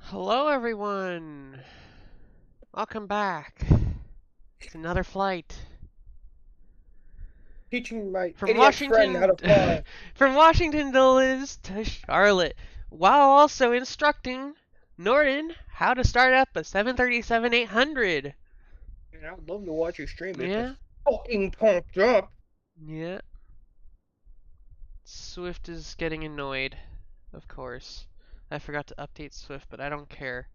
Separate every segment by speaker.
Speaker 1: Hello, everyone. Welcome back. It's another flight
Speaker 2: Teaching my
Speaker 1: from
Speaker 2: idiot friend how
Speaker 1: Washington,
Speaker 2: to fly.
Speaker 1: from Washington to Liz to Charlotte, while also instructing Norton how to start up a 737-800.
Speaker 2: And I would love to watch you stream it.
Speaker 1: Yeah,
Speaker 2: Just fucking pumped up.
Speaker 1: yeah. Swift is getting annoyed, of course. I forgot to update Swift, but I don't care.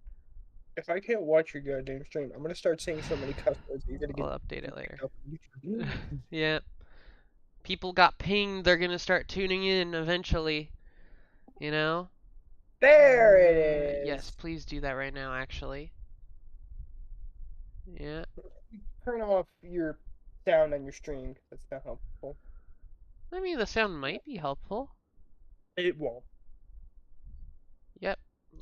Speaker 2: If I can't watch your goddamn stream, I'm gonna start saying so many cuss words that you're gonna get
Speaker 1: I'll update it later.
Speaker 2: kicked off of YouTube.
Speaker 1: Yeah, people got pinged. They're gonna start tuning in eventually. You know?
Speaker 2: There it
Speaker 1: Yes,
Speaker 2: is.
Speaker 1: please do that right now, actually. Yeah.
Speaker 2: Turn off your sound on your stream. That's not helpful.
Speaker 1: I mean, the sound might be helpful.
Speaker 2: It won't.
Speaker 1: Yep.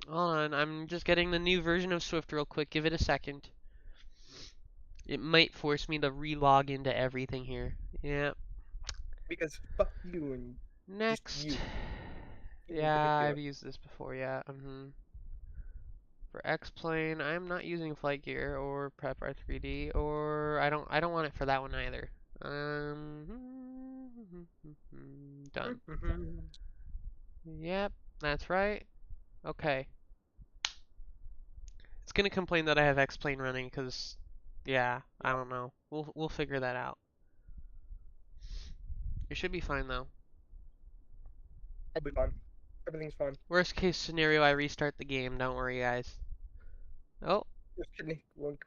Speaker 1: Hold on, I'm just getting the new version of Swift real quick. Give it a second. It might force me to re-log into everything here. Yeah.
Speaker 2: Because fuck you and just
Speaker 1: Next.
Speaker 2: you in
Speaker 1: Yeah,
Speaker 2: particular.
Speaker 1: I've used this before, yeah. For X-Plane, I'm not using Flight Gear or Prep R3D, or I don't want it for that one either. Done. Yep, that's right. Okay. It's gonna complain that I have X-Plane running because, yeah, I don't know. We'll figure that out. It should be fine though.
Speaker 2: I'll be fine. Everything's fine.
Speaker 1: Worst case scenario, I restart the game. Don't worry, guys. Oh,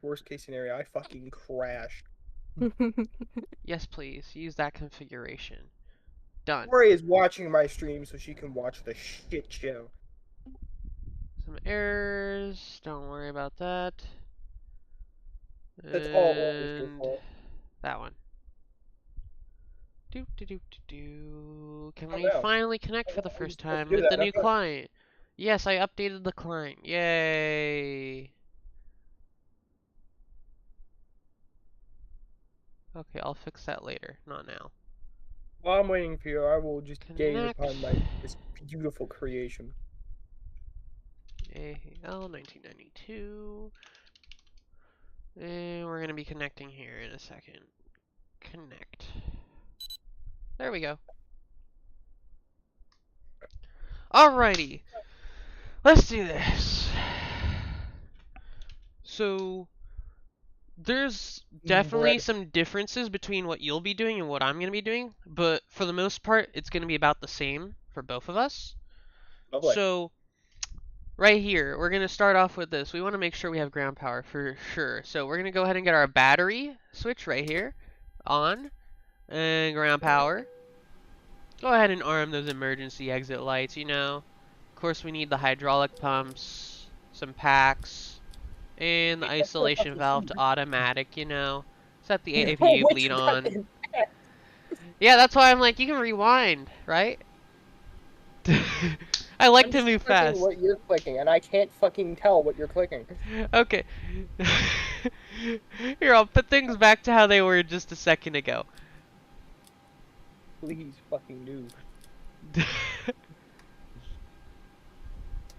Speaker 2: Worst case scenario, I fucking crashed.
Speaker 1: yes, please. Use that configuration. Done.
Speaker 2: Tori is watching my stream so she can watch the shit show.
Speaker 1: Some errors. Don't worry about that.
Speaker 2: That's all Ori's your
Speaker 1: And
Speaker 2: fault.
Speaker 1: that one. Do. Can
Speaker 2: Oh
Speaker 1: we
Speaker 2: no.
Speaker 1: finally connect
Speaker 2: I'm
Speaker 1: for the
Speaker 2: not
Speaker 1: first
Speaker 2: supposed to
Speaker 1: time
Speaker 2: do
Speaker 1: with the
Speaker 2: that.
Speaker 1: new client? Yes, I updated the client. Yay. Okay, I'll fix that later, not now.
Speaker 2: While I'm waiting for you, I will just gaze
Speaker 1: Connect.
Speaker 2: upon this beautiful creation.
Speaker 1: AL 1992. And we're going to be connecting here in a second. Connect. There we go. Alrighty. Let's do this. So, there's definitely
Speaker 2: Bread.
Speaker 1: some differences between what you'll be doing and what I'm going to be doing, but for the most part, it's going to be about the same for both of us.
Speaker 2: Lovely.
Speaker 1: So, right here, we're going to start off with this. We want to make sure we have ground power for sure. So, we're going to go ahead and get our battery switch right here on and ground power. Go ahead and arm those emergency exit lights, you know. Of course, we need the hydraulic pumps, some packs, and the isolation valve to automatic, you know. Set the
Speaker 2: Oh,
Speaker 1: APU
Speaker 2: which
Speaker 1: bleed on.
Speaker 2: button?
Speaker 1: Yeah, that's why I'm like, you can rewind, right? I like
Speaker 2: I'm
Speaker 1: to
Speaker 2: just
Speaker 1: move
Speaker 2: clicking
Speaker 1: fast.
Speaker 2: what you're clicking, and I can't fucking tell what you're clicking.
Speaker 1: Okay. Here, I'll put things back to how they were just a second ago.
Speaker 2: Please fucking do.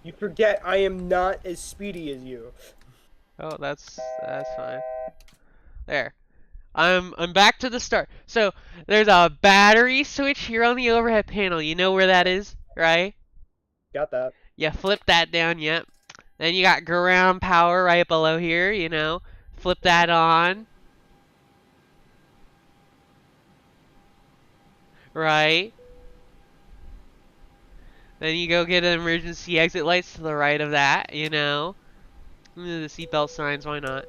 Speaker 2: You forget I am not as speedy as you.
Speaker 1: Oh, that's fine. There. I'm back to the start. So there's a battery switch here on the overhead panel. You know where that is, right?
Speaker 2: Got that.
Speaker 1: You flip that down, yep. Then you got ground power right below here, you know. Flip that on. Right. Then you go get an emergency exit lights to the right of that, you know. The seatbelt signs, why not?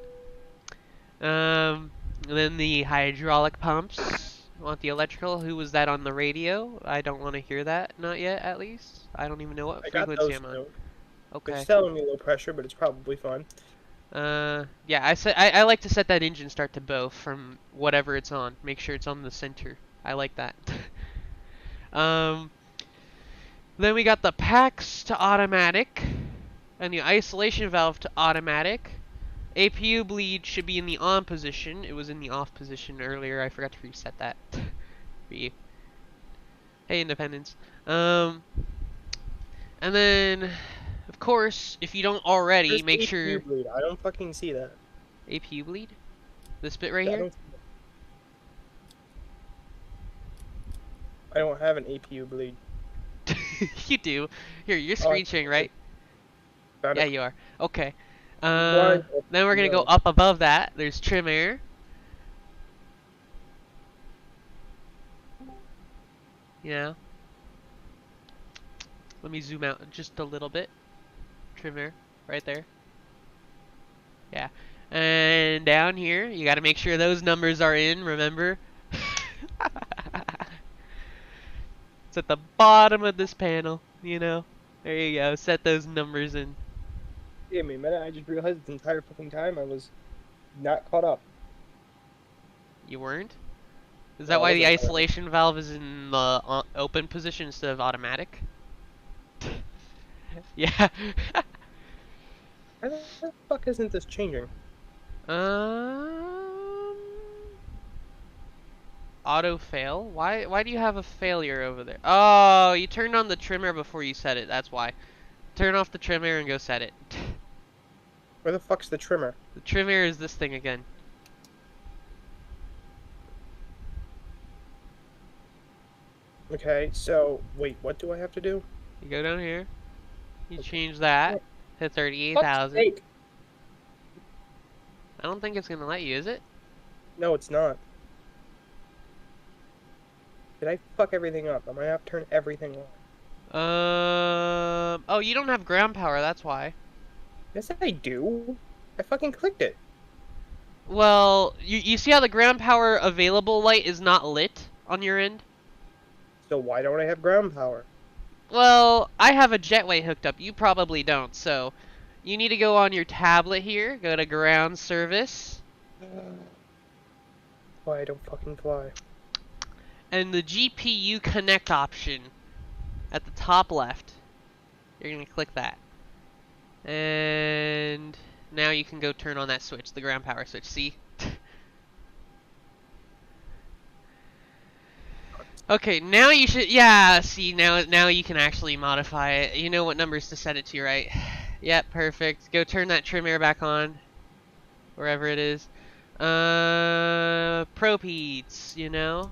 Speaker 1: Then the hydraulic pumps. Want the electrical? Who was that on the radio? I don't want to hear that. Not yet, at least. I don't even know what
Speaker 2: I got
Speaker 1: frequency
Speaker 2: those
Speaker 1: I'm on.
Speaker 2: too.
Speaker 1: Okay.
Speaker 2: It's telling me low pressure, but it's probably fun.
Speaker 1: Yeah, I like to set that engine start to both from whatever it's on. Make sure it's on the center. I like that. um, then we got the packs to automatic, and the isolation valve to automatic. APU bleed should be in the on position. It was in the off position earlier. I forgot to reset that for you. Hey, Independence. And then, of course, if you don't already,
Speaker 2: Where's
Speaker 1: make
Speaker 2: the APU
Speaker 1: sure
Speaker 2: bleed? I don't fucking see that.
Speaker 1: APU bleed. This bit right
Speaker 2: I
Speaker 1: here.
Speaker 2: don't. I don't have an APU bleed.
Speaker 1: You do. Here, you're
Speaker 2: Oh,
Speaker 1: screen sharing, right?
Speaker 2: found
Speaker 1: Yeah,
Speaker 2: it.
Speaker 1: you are. Okay.
Speaker 2: Why?
Speaker 1: Then we're gonna go
Speaker 2: No.
Speaker 1: up above that. There's trim air. You know. Let me zoom out just a little bit. Trim air, right there. Yeah. And down here, you gotta make sure those numbers are in, remember? It's at the bottom of this panel, you know? There you go, set those numbers in.
Speaker 2: Give me a minute. I just realized the entire fucking time I was not caught up.
Speaker 1: You weren't? Is
Speaker 2: No,
Speaker 1: that
Speaker 2: I
Speaker 1: why the
Speaker 2: wasn't caught up.
Speaker 1: isolation valve is in the open position instead of automatic? Yeah.
Speaker 2: Why the fuck isn't this changing?
Speaker 1: um, Auto fail? Why do you have a failure over there? Oh, you turned on the trimmer before you set it. That's why. Turn off the trimmer and go set it.
Speaker 2: Where the fuck's the trimmer?
Speaker 1: The trimmer is this thing again.
Speaker 2: Okay, so wait, what do I have to do?
Speaker 1: You go down here. You
Speaker 2: Okay.
Speaker 1: change that
Speaker 2: Oh,
Speaker 1: to
Speaker 2: fuck's
Speaker 1: 38,000.
Speaker 2: sake.
Speaker 1: I don't think it's gonna let you, is it?
Speaker 2: No, it's not. Did I fuck everything up? I might have to turn everything on.
Speaker 1: Oh, you don't have ground power. That's why.
Speaker 2: Yes, I do. I fucking clicked it.
Speaker 1: Well, you see how the ground power available light is not lit on your end?
Speaker 2: So why don't I have ground power?
Speaker 1: Well, I have a jetway hooked up. You probably don't. So, you need to go on your tablet here. Go to ground service.
Speaker 2: Why I don't fucking fly?
Speaker 1: And the GPU connect option at the top left. You're going to click that. And now you can go turn on that switch, the ground power switch. See? Okay, now you should, yeah, see, now you can actually modify it. You know what numbers to set it to, right? Yep, perfect. Go turn that trim air back on, wherever it is. Propeats, you know?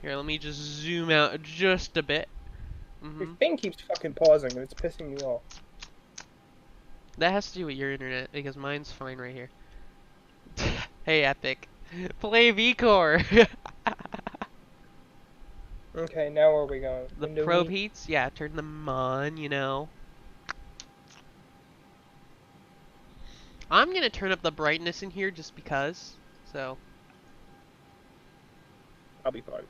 Speaker 1: Here, let me just zoom out just a bit.
Speaker 2: Your thing keeps fucking pausing and it's pissing me off.
Speaker 1: That has to do with your internet, because mine's fine right here. Hey, Epic. Play VCore!
Speaker 2: Okay, now where are we going?
Speaker 1: The
Speaker 2: Window
Speaker 1: probe
Speaker 2: heat?
Speaker 1: heats, yeah, turn them on, you know. I'm gonna turn up the brightness in here just because, so.
Speaker 2: I'll be fine.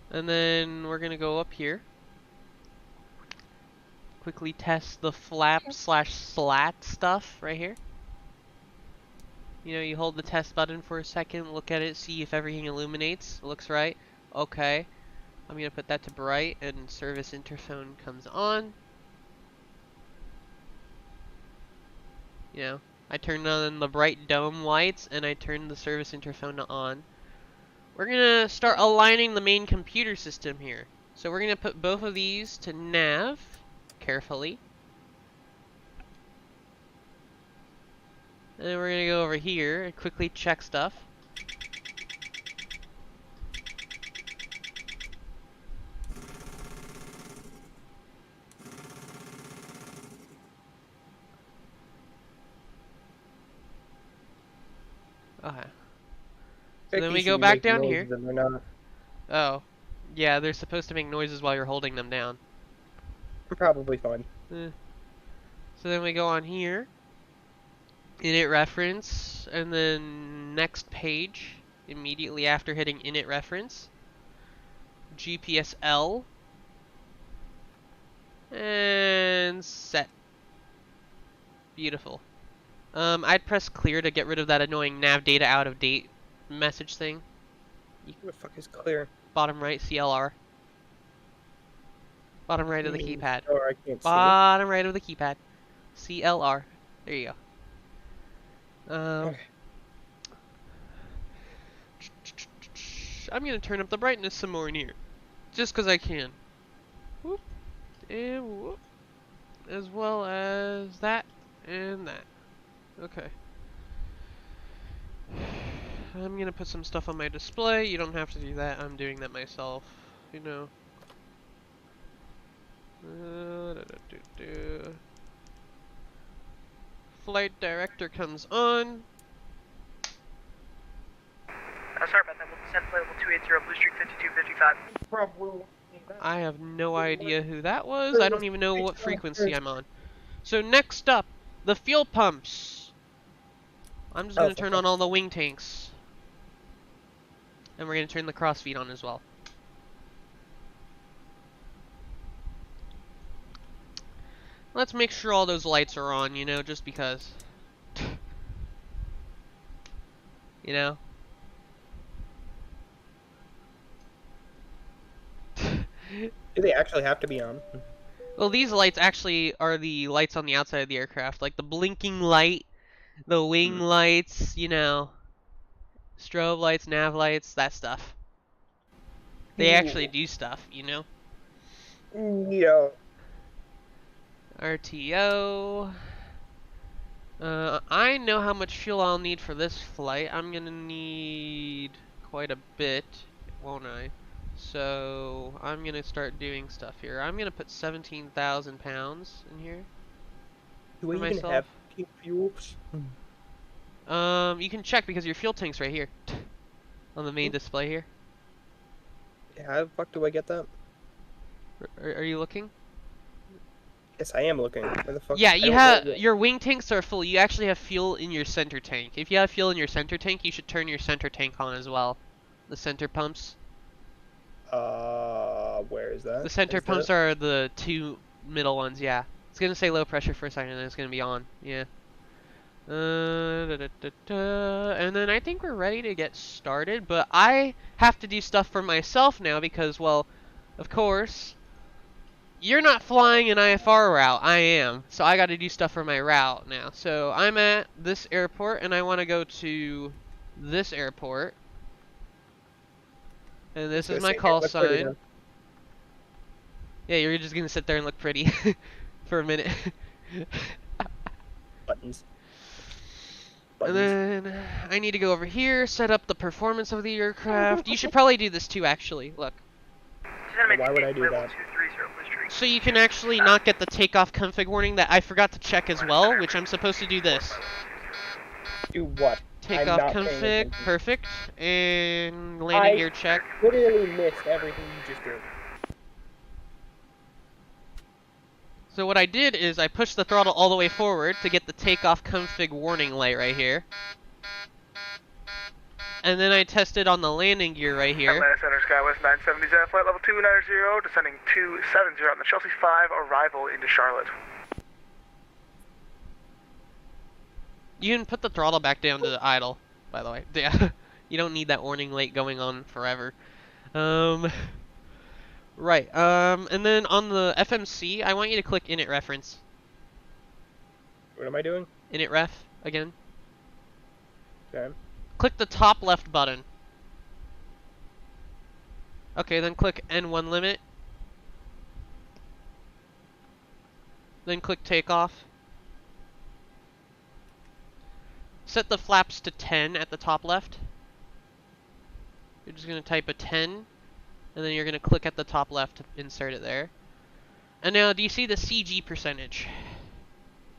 Speaker 1: And then we're gonna go up here. Quickly test the flap slash slat stuff right here. You know, you hold the test button for a second, look at it, see if everything illuminates. It looks right. Okay. I'm gonna put that to bright and service interphone comes on. You know, I turned on the bright dome lights and I turned the service interphone on. We're gonna start aligning the main computer system here. So we're gonna put both of these to nav carefully. And then we're gonna go over here and quickly check stuff. Okay. So then we
Speaker 2: Should
Speaker 1: go
Speaker 2: be
Speaker 1: back
Speaker 2: making
Speaker 1: down
Speaker 2: noises
Speaker 1: here.
Speaker 2: and they're not.
Speaker 1: Oh. Yeah, they're supposed to make noises while you're holding them down.
Speaker 2: I'm probably fine.
Speaker 1: So then we go on here. Init reference. And then next page. Immediately after hitting init reference. GPS L. And set. Beautiful. I'd press clear to get rid of that annoying nav data out of date message thing.
Speaker 2: Who the fuck is clear?
Speaker 1: Bottom right, CLR. Bottom right of the
Speaker 2: Hmm,
Speaker 1: keypad.
Speaker 2: sure, I can't see it.
Speaker 1: Bottom right of the keypad. CLR. There you go.
Speaker 2: Okay.
Speaker 1: I'm gonna turn up the brightness some more in here. Just because I can. Whoop. And whoop. As well as that and that. Okay. I'm gonna put some stuff on my display. You don't have to do that. I'm doing that myself. You know. Flight director comes on.
Speaker 3: Sorry about that. We'll descend flight level 280, Blue Streak 5255.
Speaker 2: Probably.
Speaker 1: I have no idea who that was. I don't even know what frequency I'm on. So next up, the fuel pumps. I'm just gonna turn on all the wing tanks. And we're gonna turn the crossfeed on as well. Let's make sure all those lights are on, you know, just because. You know?
Speaker 2: Do they actually have to be on?
Speaker 1: Well, these lights actually are the lights on the outside of the aircraft. Like the blinking light, the wing lights, you know. Strobe lights, nav lights, that stuff. They actually do stuff, you know?
Speaker 2: Yeah.
Speaker 1: RTO. I know how much fuel I'll need for this flight. I'm gonna need quite a bit, won't I? So I'm gonna start doing stuff here. I'm gonna put 17,000 pounds in here
Speaker 2: Do
Speaker 1: for
Speaker 2: we even
Speaker 1: myself.
Speaker 2: have fuels?
Speaker 1: You can check because your fuel tank's right here on the main display here.
Speaker 2: Yeah, how the fuck do I get that?
Speaker 1: Are you looking?
Speaker 2: Yes, I am looking. Where the fuck?
Speaker 1: Yeah,
Speaker 2: I
Speaker 1: you
Speaker 2: don't
Speaker 1: have
Speaker 2: know yet.
Speaker 1: your wing tanks are full. You actually have fuel in your center tank. If you have fuel in your center tank, you should turn your center tank on as well. The center pumps.
Speaker 2: Where is that?
Speaker 1: The center
Speaker 2: Is
Speaker 1: pumps
Speaker 2: that?
Speaker 1: are the two middle ones. Yeah, it's gonna say low pressure for a second, and then it's gonna be on. Yeah. And then I think we're ready to get started. But I have to do stuff for myself now because, well, of course. You're not flying an IFR route, I am. So I gotta do stuff for my route now. So I'm at this airport and I wanna go to this airport. And this is my call sign. Yeah, you're just gonna sit there and look pretty for a minute.
Speaker 2: Buttons.
Speaker 1: And then I need to go over here, set up the performance of the aircraft. You should probably do this too, actually. Look.
Speaker 2: Why would I do that?
Speaker 1: So you can actually not get the takeoff config warning that I forgot to check as well, which I'm supposed to do this.
Speaker 2: Do what?
Speaker 1: Takeoff config, perfect. And landing gear check.
Speaker 2: I literally missed everything you just did.
Speaker 1: So what I did is I pushed the throttle all the way forward to get the takeoff config warning light right here. And then I tested on the landing gear right here.
Speaker 3: Atlanta Center, Skywest 970, flight level 290, descending 270 on the Chelsea 5, arrival into Charlotte.
Speaker 1: You can put the throttle back down to idle, by the way. Yeah, you don't need that warning light going on forever. Right, and then on the FMC, I want you to click init reference.
Speaker 2: What am I doing?
Speaker 1: Init ref, again.
Speaker 2: Okay.
Speaker 1: Click the top left button. Okay, then click N1 limit. Then click takeoff. Set the flaps to 10 at the top left. You're just going to type a 10, and then you're going to click at the top left to insert it there. And now, do you see the CG percentage?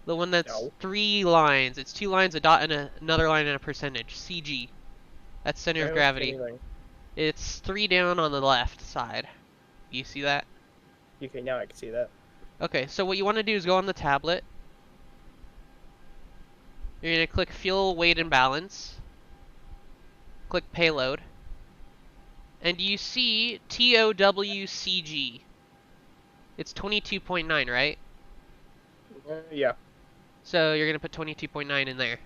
Speaker 1: The one that's 3 lines. It's 2 lines, a dot, and another line and a percentage. CG. That's center of gravity. It's 3 down on the left side. You see that?
Speaker 2: Okay, now I can see that.
Speaker 1: Okay, so what you want to do is go on the tablet. You're going to click fuel, weight, and balance. Click payload. And you see TOWCG. It's 22.9, right?
Speaker 2: Yeah.
Speaker 1: So you're going to put 22.9 in there.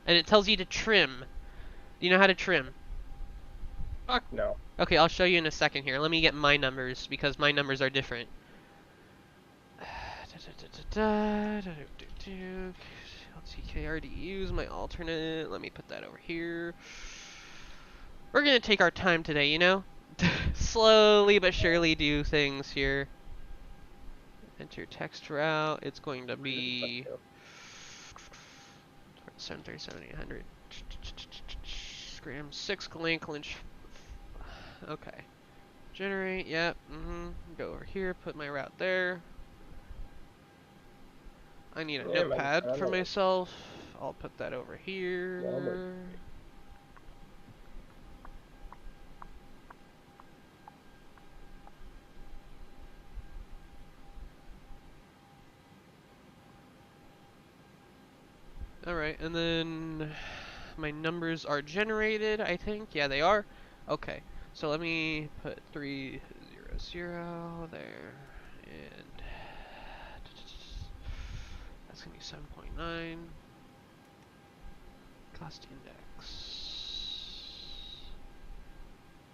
Speaker 1: And it tells you to trim. Do you know how to trim?
Speaker 2: Fuck no.
Speaker 1: Okay, I'll show you in a second here. Let me get my numbers, because my numbers are different. Let's see, KRD, use my alternate. Let me put that over here. We're gonna take our time today, you know? Slowly but surely do things here. Enter text route. It's going to be 737 800. Scram 6 link lynch. Okay. Generate. Yep. Go over here. Put my route there. I need a notepad for myself. I'll put that over here. Alright, and then my numbers are generated, I think. Yeah, they are. Okay, so let me put 300 there. And that's going to be 7.9. Cost index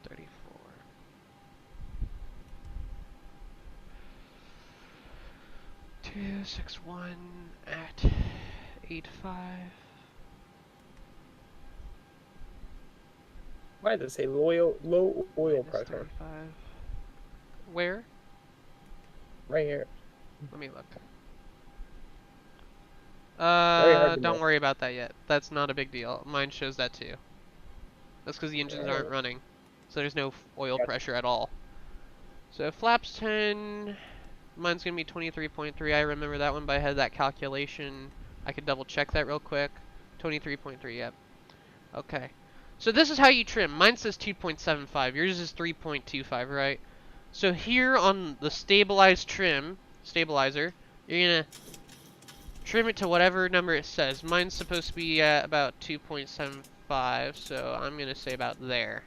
Speaker 1: 34. 261 at 85.
Speaker 2: Why does it say low oil pressure?
Speaker 1: 35. Where?
Speaker 2: Right here.
Speaker 1: Let me look.
Speaker 2: Don't
Speaker 1: Don't worry about that yet. That's not a big deal. Mine shows that too. That's because the engines aren't running. So there's no oil pressure at all. So flaps 10, mine's going to be 23.3. I remember that one, but I had that calculation. I could double check that real quick. 23.3, yep. Okay. So this is how you trim. Mine says 2.75. Yours is 3.25, right? So here on the stabilizer, you're going to trim it to whatever number it says. Mine's supposed to be at about 2.75, so I'm going to say about there.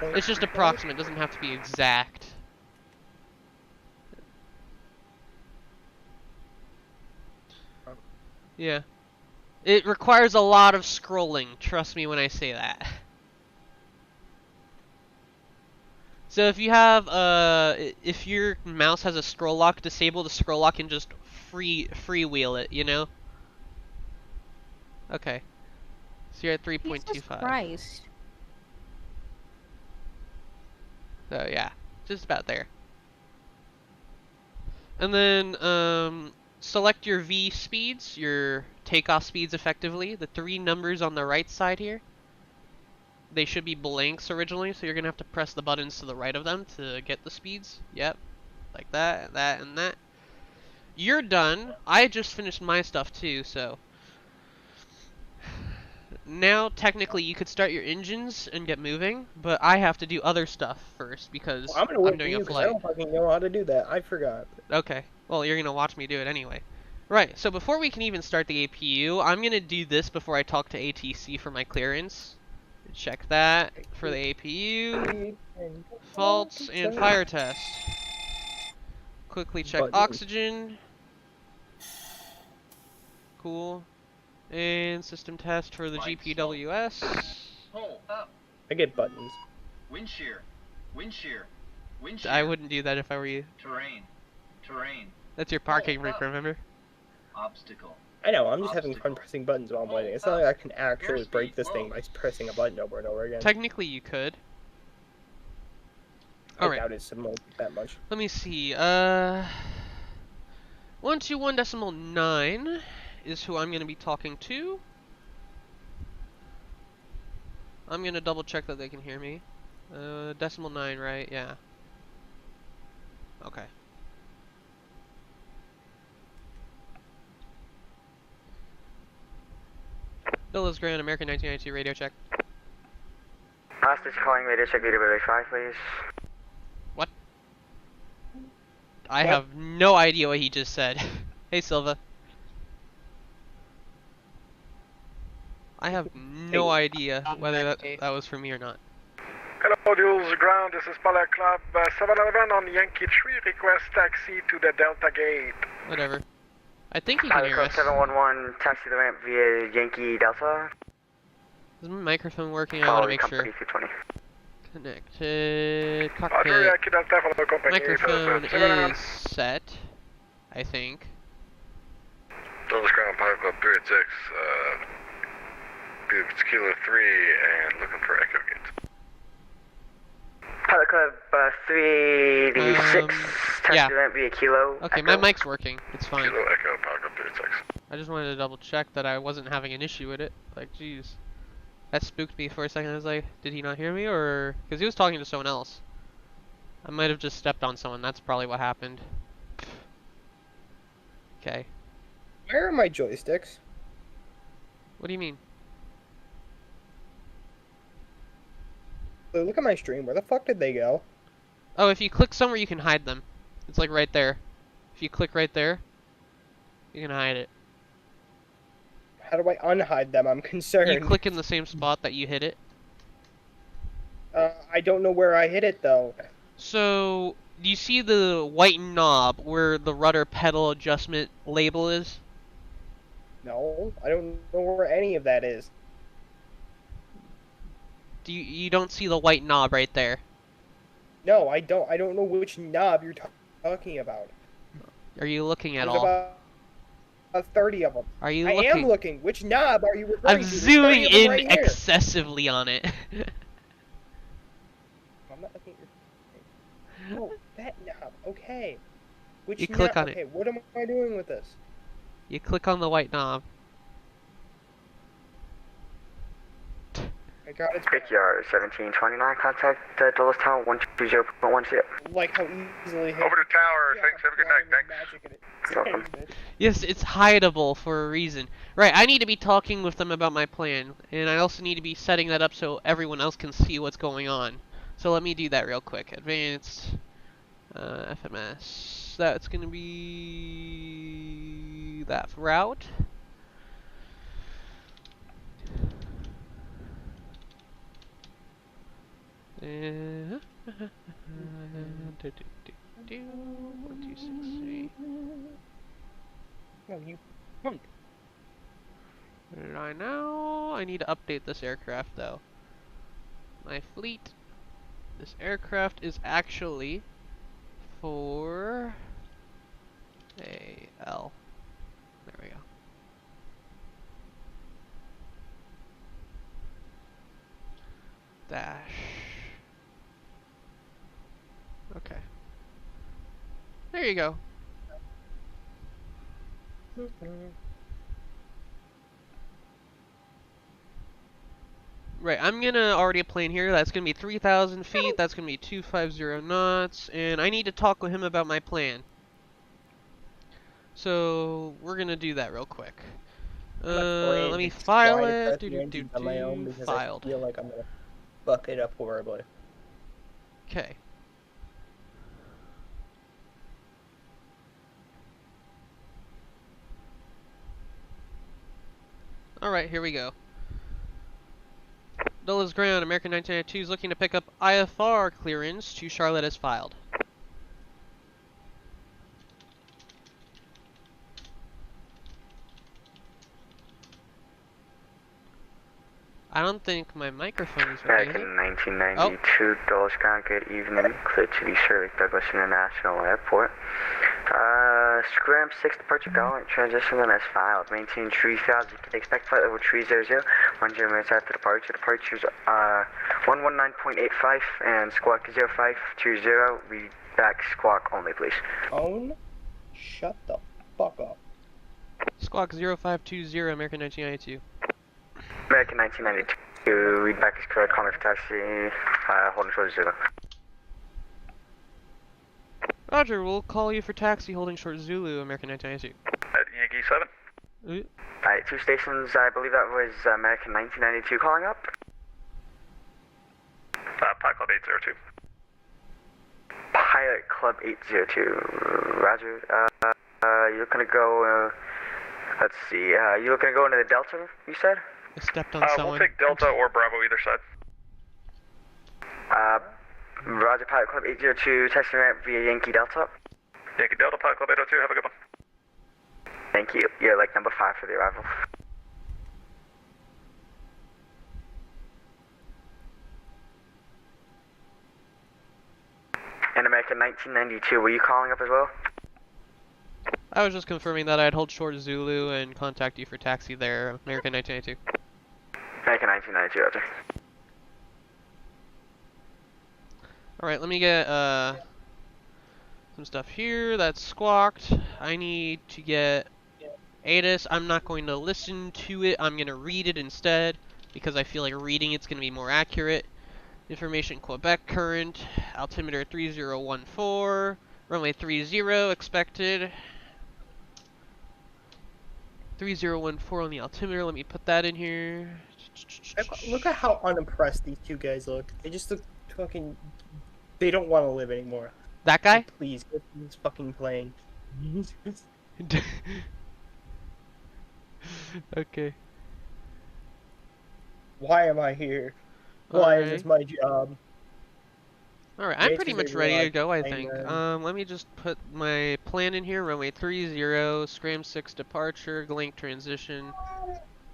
Speaker 1: It's just approximate, it doesn't have to be exact. Yeah. It requires a lot of scrolling, trust me when I say that. So if you have, if your mouse has a scroll lock, disable the scroll lock and just freewheel it, you know? Okay. So you're at 3.25.
Speaker 4: Jesus Christ.
Speaker 1: So yeah, just about there. And then, select your V speeds, your takeoff speeds effectively. The 3 numbers on the right side here. They should be blanks originally, so you're going to have to press the buttons to the right of them to get the speeds. Yep. Like that, that, and that. You're done. I just finished my stuff too, so. Now, technically, you could start your engines and get moving, but I have to do other stuff first because
Speaker 2: I'm gonna wait
Speaker 1: doing
Speaker 2: for you
Speaker 1: a flight.
Speaker 2: I don't fucking know how to do that. I forgot.
Speaker 1: Okay. Well, you're going to watch me do it anyway. Right, so before we can even start the APU, I'm going to do this before I talk to ATC for my clearance. Check that for the APU. Faults and fire test. Quickly check oxygen. Cool. And system test for the GPWS.
Speaker 2: I get buttons.
Speaker 5: Wind shear. Wind shear. Wind shear.
Speaker 1: I wouldn't do that if I were you.
Speaker 5: Terrain. Terrain.
Speaker 1: That's your parking brake, remember?
Speaker 5: Obstacle.
Speaker 2: I know, I'm just having fun pressing buttons while I'm waiting. It's not like I can actually break this thing by pressing a button over and over again.
Speaker 1: Technically, you could.
Speaker 2: I doubt it's that much.
Speaker 1: Let me see. 121.9 is who I'm going to be talking to. I'm going to double check that they can hear me. 9, right? Yeah. Okay. Villas Grand, American 1992 radio check.
Speaker 6: Hostage calling radio check VW5, please.
Speaker 1: What? I have no idea what he just said. Hey, Silva. I have no idea whether that was for me or not.
Speaker 3: Hello, Jules Ground. This is Pilot Club 711 on Yankee 3. Request taxi to the Delta Gate.
Speaker 1: Whatever. I think he can hear us.
Speaker 6: 711, taxi the ramp via Yankee Delta.
Speaker 1: Is my microphone working? I want to make sure. Connected. Cockpit. Microphone is set, I think.
Speaker 7: Jules Ground, Pilot Club 386. It's Kilo 3 and looking for Echo Gates.
Speaker 6: 386,
Speaker 1: yeah.
Speaker 6: taxi ramp via Kilo.
Speaker 1: Okay,
Speaker 6: Echo.
Speaker 1: my mic's working. It's fine.
Speaker 7: Kilo Echo, Pile Club 36.
Speaker 1: I just wanted to double check that I wasn't having an issue with it. Like, jeez. That spooked me for a second. I was like, did he not hear me? Or... Because he was talking to someone else. I might have just stepped on someone. That's probably what happened. Okay.
Speaker 2: Where are my joysticks?
Speaker 1: What do you mean?
Speaker 2: Look at my stream. Where the fuck did they go?
Speaker 1: Oh, if you click somewhere, you can hide them. It's like right there. If you click right there, you can hide it.
Speaker 2: How do I unhide them? I'm concerned.
Speaker 1: You click in the same spot that you hit it.
Speaker 2: I don't know where I hit it though.
Speaker 1: So, do you see the white knob where the rudder pedal adjustment label is?
Speaker 2: No, I don't know where any of that is.
Speaker 1: Do you don't see the white knob right there?
Speaker 2: No, I don't. I don't know which knob you're talking about.
Speaker 1: Are you looking at
Speaker 2: There's
Speaker 1: all?
Speaker 2: about 30 of them.
Speaker 1: Are you
Speaker 2: I
Speaker 1: looking?
Speaker 2: am looking. Which knob are you referring
Speaker 1: I'm
Speaker 2: to? There's
Speaker 1: zooming
Speaker 2: 30 of them
Speaker 1: in
Speaker 2: right here.
Speaker 1: excessively on it.
Speaker 2: I'm not looking at your... Oh, that knob. Okay. Which
Speaker 1: You
Speaker 2: knob?
Speaker 1: click on it.
Speaker 2: Okay, what am I doing with this?
Speaker 1: You click on the white knob.
Speaker 2: I got it.
Speaker 6: Brickyard 1729, contact Dulles Town 120.10.
Speaker 2: Like how easily...
Speaker 7: Over to tower. Thanks. Have a good night. Thanks.
Speaker 6: Welcome.
Speaker 1: Yes, it's hideable for a reason. Right, I need to be talking with them about my plan, and I also need to be setting that up so everyone else can see what's going on. So let me do that real quick. Advanced FMS. That's going to be that route. One, 2, 6, 3.
Speaker 2: No, you punk.
Speaker 1: What did I know? I need to update this aircraft though. My fleet. This aircraft is actually for AL. There we go. Dash. Okay. There you go. Right, I'm gonna already plane here. That's gonna be 3,000 feet. That's gonna be 250 knots. And I need to talk with him about my plan. So we're gonna do that real quick. Let me file it. Filed.
Speaker 2: I feel like I'm gonna fuck it up horribly.
Speaker 1: Okay. Alright, here we go. Dulles ground, American 1992 is looking to pick up IFR clearance to Charlotte as filed. I don't think my microphone is working.
Speaker 6: American 1992, Dulles ground, good evening. Clear to the Shirley Douglas International Airport. Scram 6 departure gallant transition then as filed. Maintain 3000. Expect flight level 300. 10 minutes after departure. Departures 119.85 and squawk 0520. Read back squawk only, please.
Speaker 2: Own? Shut the fuck up.
Speaker 1: Squawk 0520, American 1992.
Speaker 6: American 1992, read back is correct. Call me for taxi. Holding short 0.
Speaker 1: Roger, we'll call you for taxi holding short Zulu, American 1992.
Speaker 7: At Yankee 7.
Speaker 6: Alright, 2 stations. I believe that was American 1992 calling up.
Speaker 7: Pile Club 802.
Speaker 6: Pilot Club 802. Roger. You're gonna go. Let's see. You're gonna go into the Delta. You said.
Speaker 1: I stepped on someone.
Speaker 7: We'll take Delta or Bravo either side.
Speaker 6: Roger, Pilot Club 802, taxi ramp via Yankee Delta.
Speaker 7: Yankee Delta, Pilot Club 802, have a good one.
Speaker 6: Thank you. You're like number 5 for the arrival. And American 1992, were you calling up as well?
Speaker 1: I was just confirming that I'd hold short Zulu and contact you for taxi there, American 1992.
Speaker 6: American 1992, Roger.
Speaker 1: Alright, let me get some stuff here that's squawked. I need to get ATIS. I'm not going to listen to it. I'm going to read it instead because I feel like reading it's going to be more accurate. Information Quebec current, altimeter 3014, runway 30 expected. 3014 on the altimeter. Let me put that in here.
Speaker 2: Look at how unimpressed these two guys look. They just look fucking. They don't want to live anymore.
Speaker 1: That guy?
Speaker 2: Like, please, get this fucking plane.
Speaker 1: Okay.
Speaker 2: Why am I here? Why is this my job?
Speaker 1: Alright, I'm pretty much ready to go, I
Speaker 2: Hang
Speaker 1: think.
Speaker 2: on.
Speaker 1: Let me just put my plan in here. Runway 30, Scram 6 departure, link transition.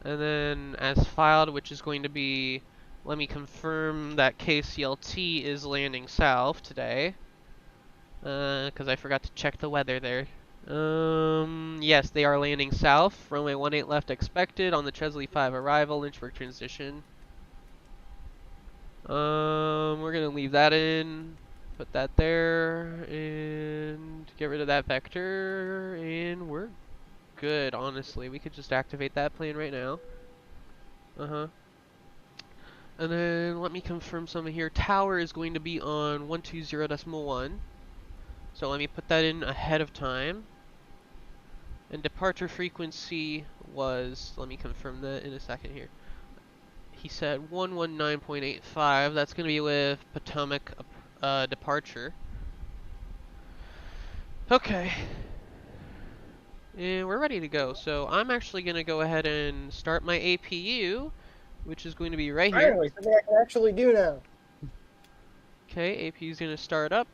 Speaker 1: And then as filed, which is going to be, let me confirm that KCLT is landing south today. Because I forgot to check the weather there. Yes, they are landing south. Runway 18 left expected on the Chesley 5 arrival, Lynchburg transition. We're gonna leave that in, put that there, and get rid of that vector, and we're good, honestly. We could just activate that plane right now. And then let me confirm something here. Tower is going to be on 120.1. So let me put that in ahead of time. And departure frequency was, let me confirm that in a second here. He said 119.85. That's going to be with Potomac departure. Okay. And we're ready to go. So I'm actually going to go ahead and start my APU, which is going to be right here.
Speaker 2: Finally, something I can actually do now.
Speaker 1: Okay, APU is going to start up.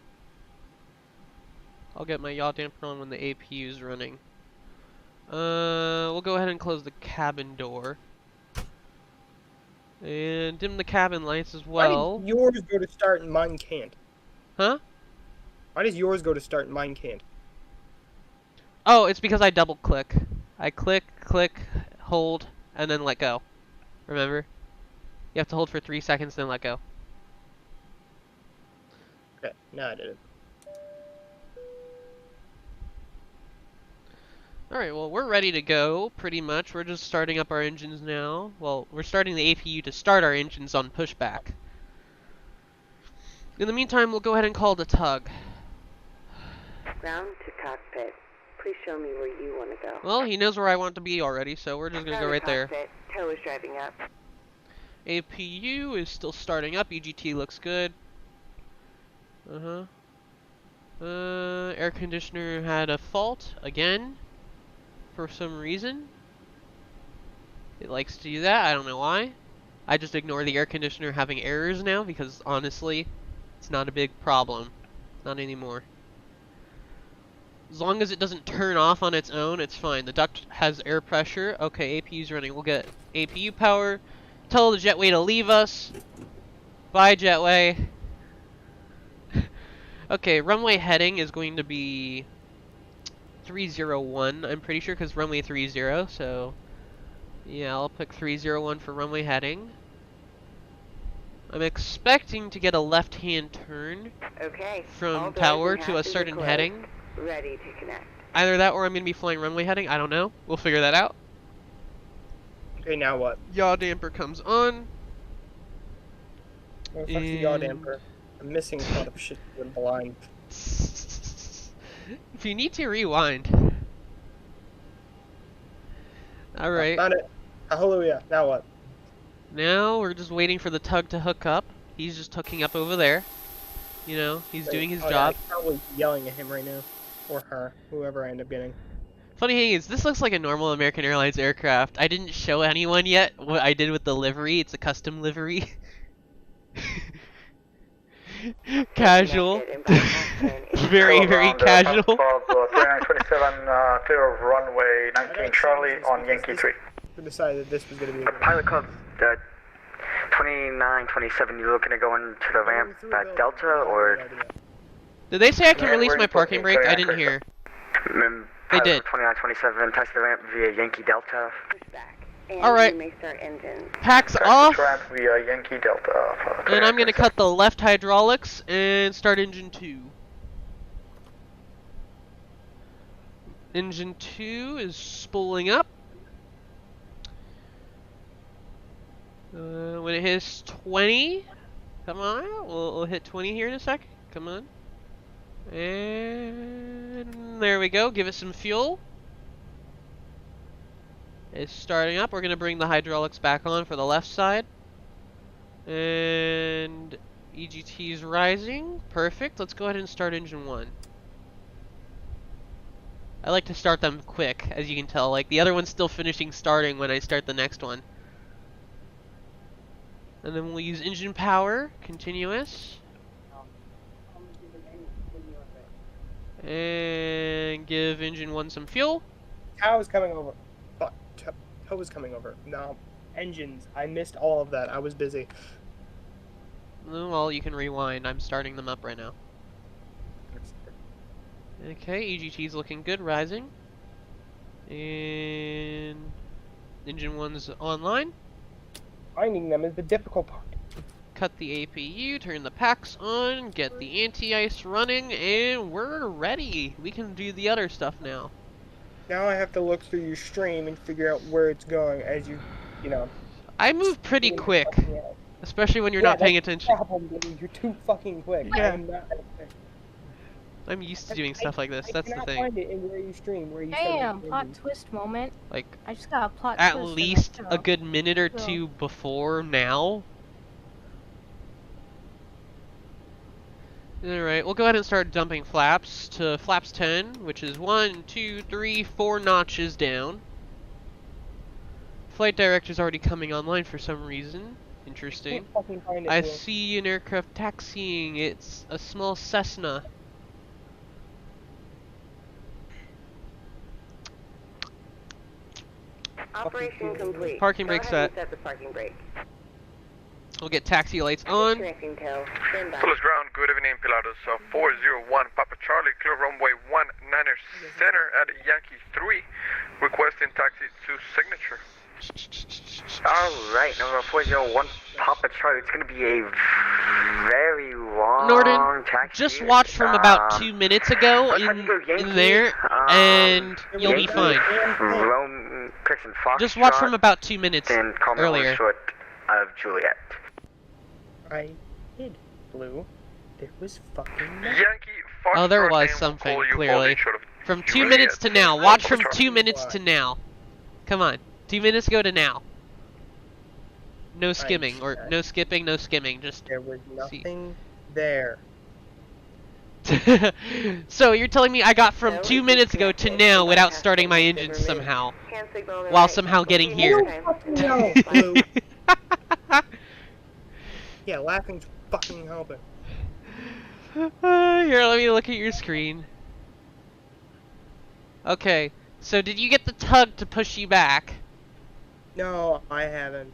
Speaker 1: I'll get my yaw damper on when the APU is running. We'll go ahead and close the cabin door. And dim the cabin lights as well.
Speaker 2: Why does yours go to start and mine can't?
Speaker 1: Huh?
Speaker 2: Why does yours go to start and mine can't?
Speaker 1: Oh, it's because I double click. I click, hold, and then let go. Remember? You have to hold for 3 seconds, then let go.
Speaker 2: Okay, no, I didn't.
Speaker 1: Alright, well, we're ready to go, pretty much. We're just starting up our engines now. Well, we're starting the APU to start our engines on pushback. In the meantime, we'll go ahead and call the tug.
Speaker 4: Ground to cockpit. Please show me where you want to go.
Speaker 1: Well, he knows where I want to be already, so we're just going to go right there.
Speaker 4: Tow is driving up.
Speaker 1: APU is still starting up. EGT looks good. Air conditioner had a fault again. For some reason. It likes to do that. I don't know why. I just ignore the air conditioner having errors now because honestly, it's not a big problem. Not anymore. As long as it doesn't turn off on its own, it's fine. The duct has air pressure. Okay, APU's running. We'll get APU power. Tell the jetway to leave us. Bye, jetway. Okay, runway heading is going to be 301, I'm pretty sure, because runway 30, so yeah, I'll pick 301 for runway heading. I'm expecting to get a left-hand turn from tower to a certain heading.
Speaker 4: Ready to connect.
Speaker 1: Either that or I'm going to be flying runway heading, I don't know. We'll figure that out.
Speaker 2: Okay, now what?
Speaker 1: Yaw damper comes on.
Speaker 2: Well, fuck the yaw damper. I'm missing a lot of shit when blind.
Speaker 1: If you need to, rewind. Alright.
Speaker 2: Found it. Hallelujah. Now what?
Speaker 1: Now we're just waiting for the tug to hook up. He's just hooking up over there. You know, he's doing his job.
Speaker 2: Yeah, I'm probably yelling at him right now. Or her. Whoever I end up getting.
Speaker 1: Funny thing is, this looks like a normal American Airlines aircraft. I didn't show anyone yet what I did with the livery. It's a custom livery. Casual. Very, very casual.
Speaker 7: 3927, clear of runway 19 Charlie on Yankee 3.
Speaker 2: We decided this was going to be a good
Speaker 6: Pilot Club 2927, you looking to go into the ramp at Delta, or?
Speaker 1: Did they say I can release my parking brake? I didn't hear. They did.
Speaker 6: 2927, test the ramp via Yankee Delta.
Speaker 4: And
Speaker 1: Alright.
Speaker 4: you may start engines.
Speaker 1: Packs
Speaker 7: Taxi
Speaker 1: off,
Speaker 7: to ramp via Yankee Delta.
Speaker 1: and I'm gonna cut the left hydraulics and start engine 2. Engine 2 is spooling up. When it hits 20, come on, we'll hit 20 here in a sec. Come on. And there we go, give it some fuel. It's starting up. We're going to bring the hydraulics back on for the left side. And EGT is rising. Perfect. Let's go ahead and start engine 1. I like to start them quick, as you can tell. Like, the other one's still finishing starting when I start the next one. And then we'll use engine power, continuous. And give engine 1 some fuel.
Speaker 2: Cow is coming over. Fuck. Tow is coming over. No. Engines. I missed all of that. I was busy.
Speaker 1: Well, you can rewind. I'm starting them up right now. Okay, EGT's looking good, rising. And engine 1's online.
Speaker 2: Finding them is the difficult part.
Speaker 1: Cut the APU, turn the packs on, get the anti-ice running, and we're ready. We can do the other stuff now.
Speaker 2: Now I have to look through your stream and figure out where it's going as you know.
Speaker 1: I move pretty quick, especially when you're
Speaker 2: Yeah,
Speaker 1: not paying
Speaker 2: that's the
Speaker 1: attention.
Speaker 2: problem, dude. You're too fucking quick.
Speaker 1: Yeah.
Speaker 2: I'm not that quick.
Speaker 1: I'm used to doing stuff like this. That's the
Speaker 2: I cannot
Speaker 1: thing.
Speaker 2: find it in where you stream, where you
Speaker 8: Damn,
Speaker 2: start
Speaker 8: plot
Speaker 2: engines.
Speaker 8: twist moment.
Speaker 1: Like,
Speaker 8: I just got a plot
Speaker 1: at
Speaker 8: twist.
Speaker 1: least
Speaker 8: in
Speaker 1: a good minute or two before now. Alright, we'll go ahead and start dumping flaps to flaps 10, which is 1, 2, 3, 4 notches down. Flight director's already coming online for some reason. Interesting.
Speaker 2: Can't fucking find it,
Speaker 1: I
Speaker 2: Will.
Speaker 1: see an aircraft taxiing. It's a small Cessna.
Speaker 4: Operation complete.
Speaker 1: Parking
Speaker 4: Go
Speaker 1: brake
Speaker 4: ahead and
Speaker 1: set.
Speaker 4: set the parking brake.
Speaker 1: We'll get taxi lights on.
Speaker 4: Tracking tail. Stand by.
Speaker 3: Police ground, good evening, Pilatus 401, Papa Charlie, clear runway 19er center at Yankee 3, requesting taxi to signature.
Speaker 6: Alright, number 401, Papa Charlie. It's going to be a very long
Speaker 1: Norton,
Speaker 6: taxi.
Speaker 1: just watch from about 2 minutes ago
Speaker 6: let's have to go
Speaker 1: in
Speaker 6: Yankee,
Speaker 1: there, and you'll be
Speaker 6: Yankee,
Speaker 1: fine.
Speaker 6: Rome, Christian Foxtrot,
Speaker 1: Just watch from about 2 minutes
Speaker 6: and call me
Speaker 1: earlier.
Speaker 6: short of Juliet.
Speaker 2: I did, Blue. There was fucking nothing.
Speaker 3: Yankee Foxtrot
Speaker 1: Oh, there was
Speaker 3: name will
Speaker 1: something,
Speaker 3: call you
Speaker 1: clearly.
Speaker 3: holding short of
Speaker 1: From 2
Speaker 3: Juliet.
Speaker 1: minutes to now. Watch from 2
Speaker 2: Fucking
Speaker 1: minutes to now. Come on. 2 minutes ago to now. No skimming, or no skipping, no skimming. Just
Speaker 2: There was nothing there.
Speaker 1: so you're telling me I got from
Speaker 4: No,
Speaker 1: 2
Speaker 4: it's
Speaker 1: minutes ago to
Speaker 4: disconnected.
Speaker 1: now without
Speaker 4: Bypass
Speaker 1: starting my
Speaker 4: station
Speaker 1: engine
Speaker 4: remaining.
Speaker 1: somehow,
Speaker 4: Hand signal on the
Speaker 1: while
Speaker 4: right.
Speaker 1: somehow getting
Speaker 4: Proceed
Speaker 1: here?
Speaker 4: time.
Speaker 2: No, Blue. Yeah, laughing's fucking helping.
Speaker 1: Here, let me look at your screen. Okay, so did you get the tug to push you back?
Speaker 2: No, I haven't.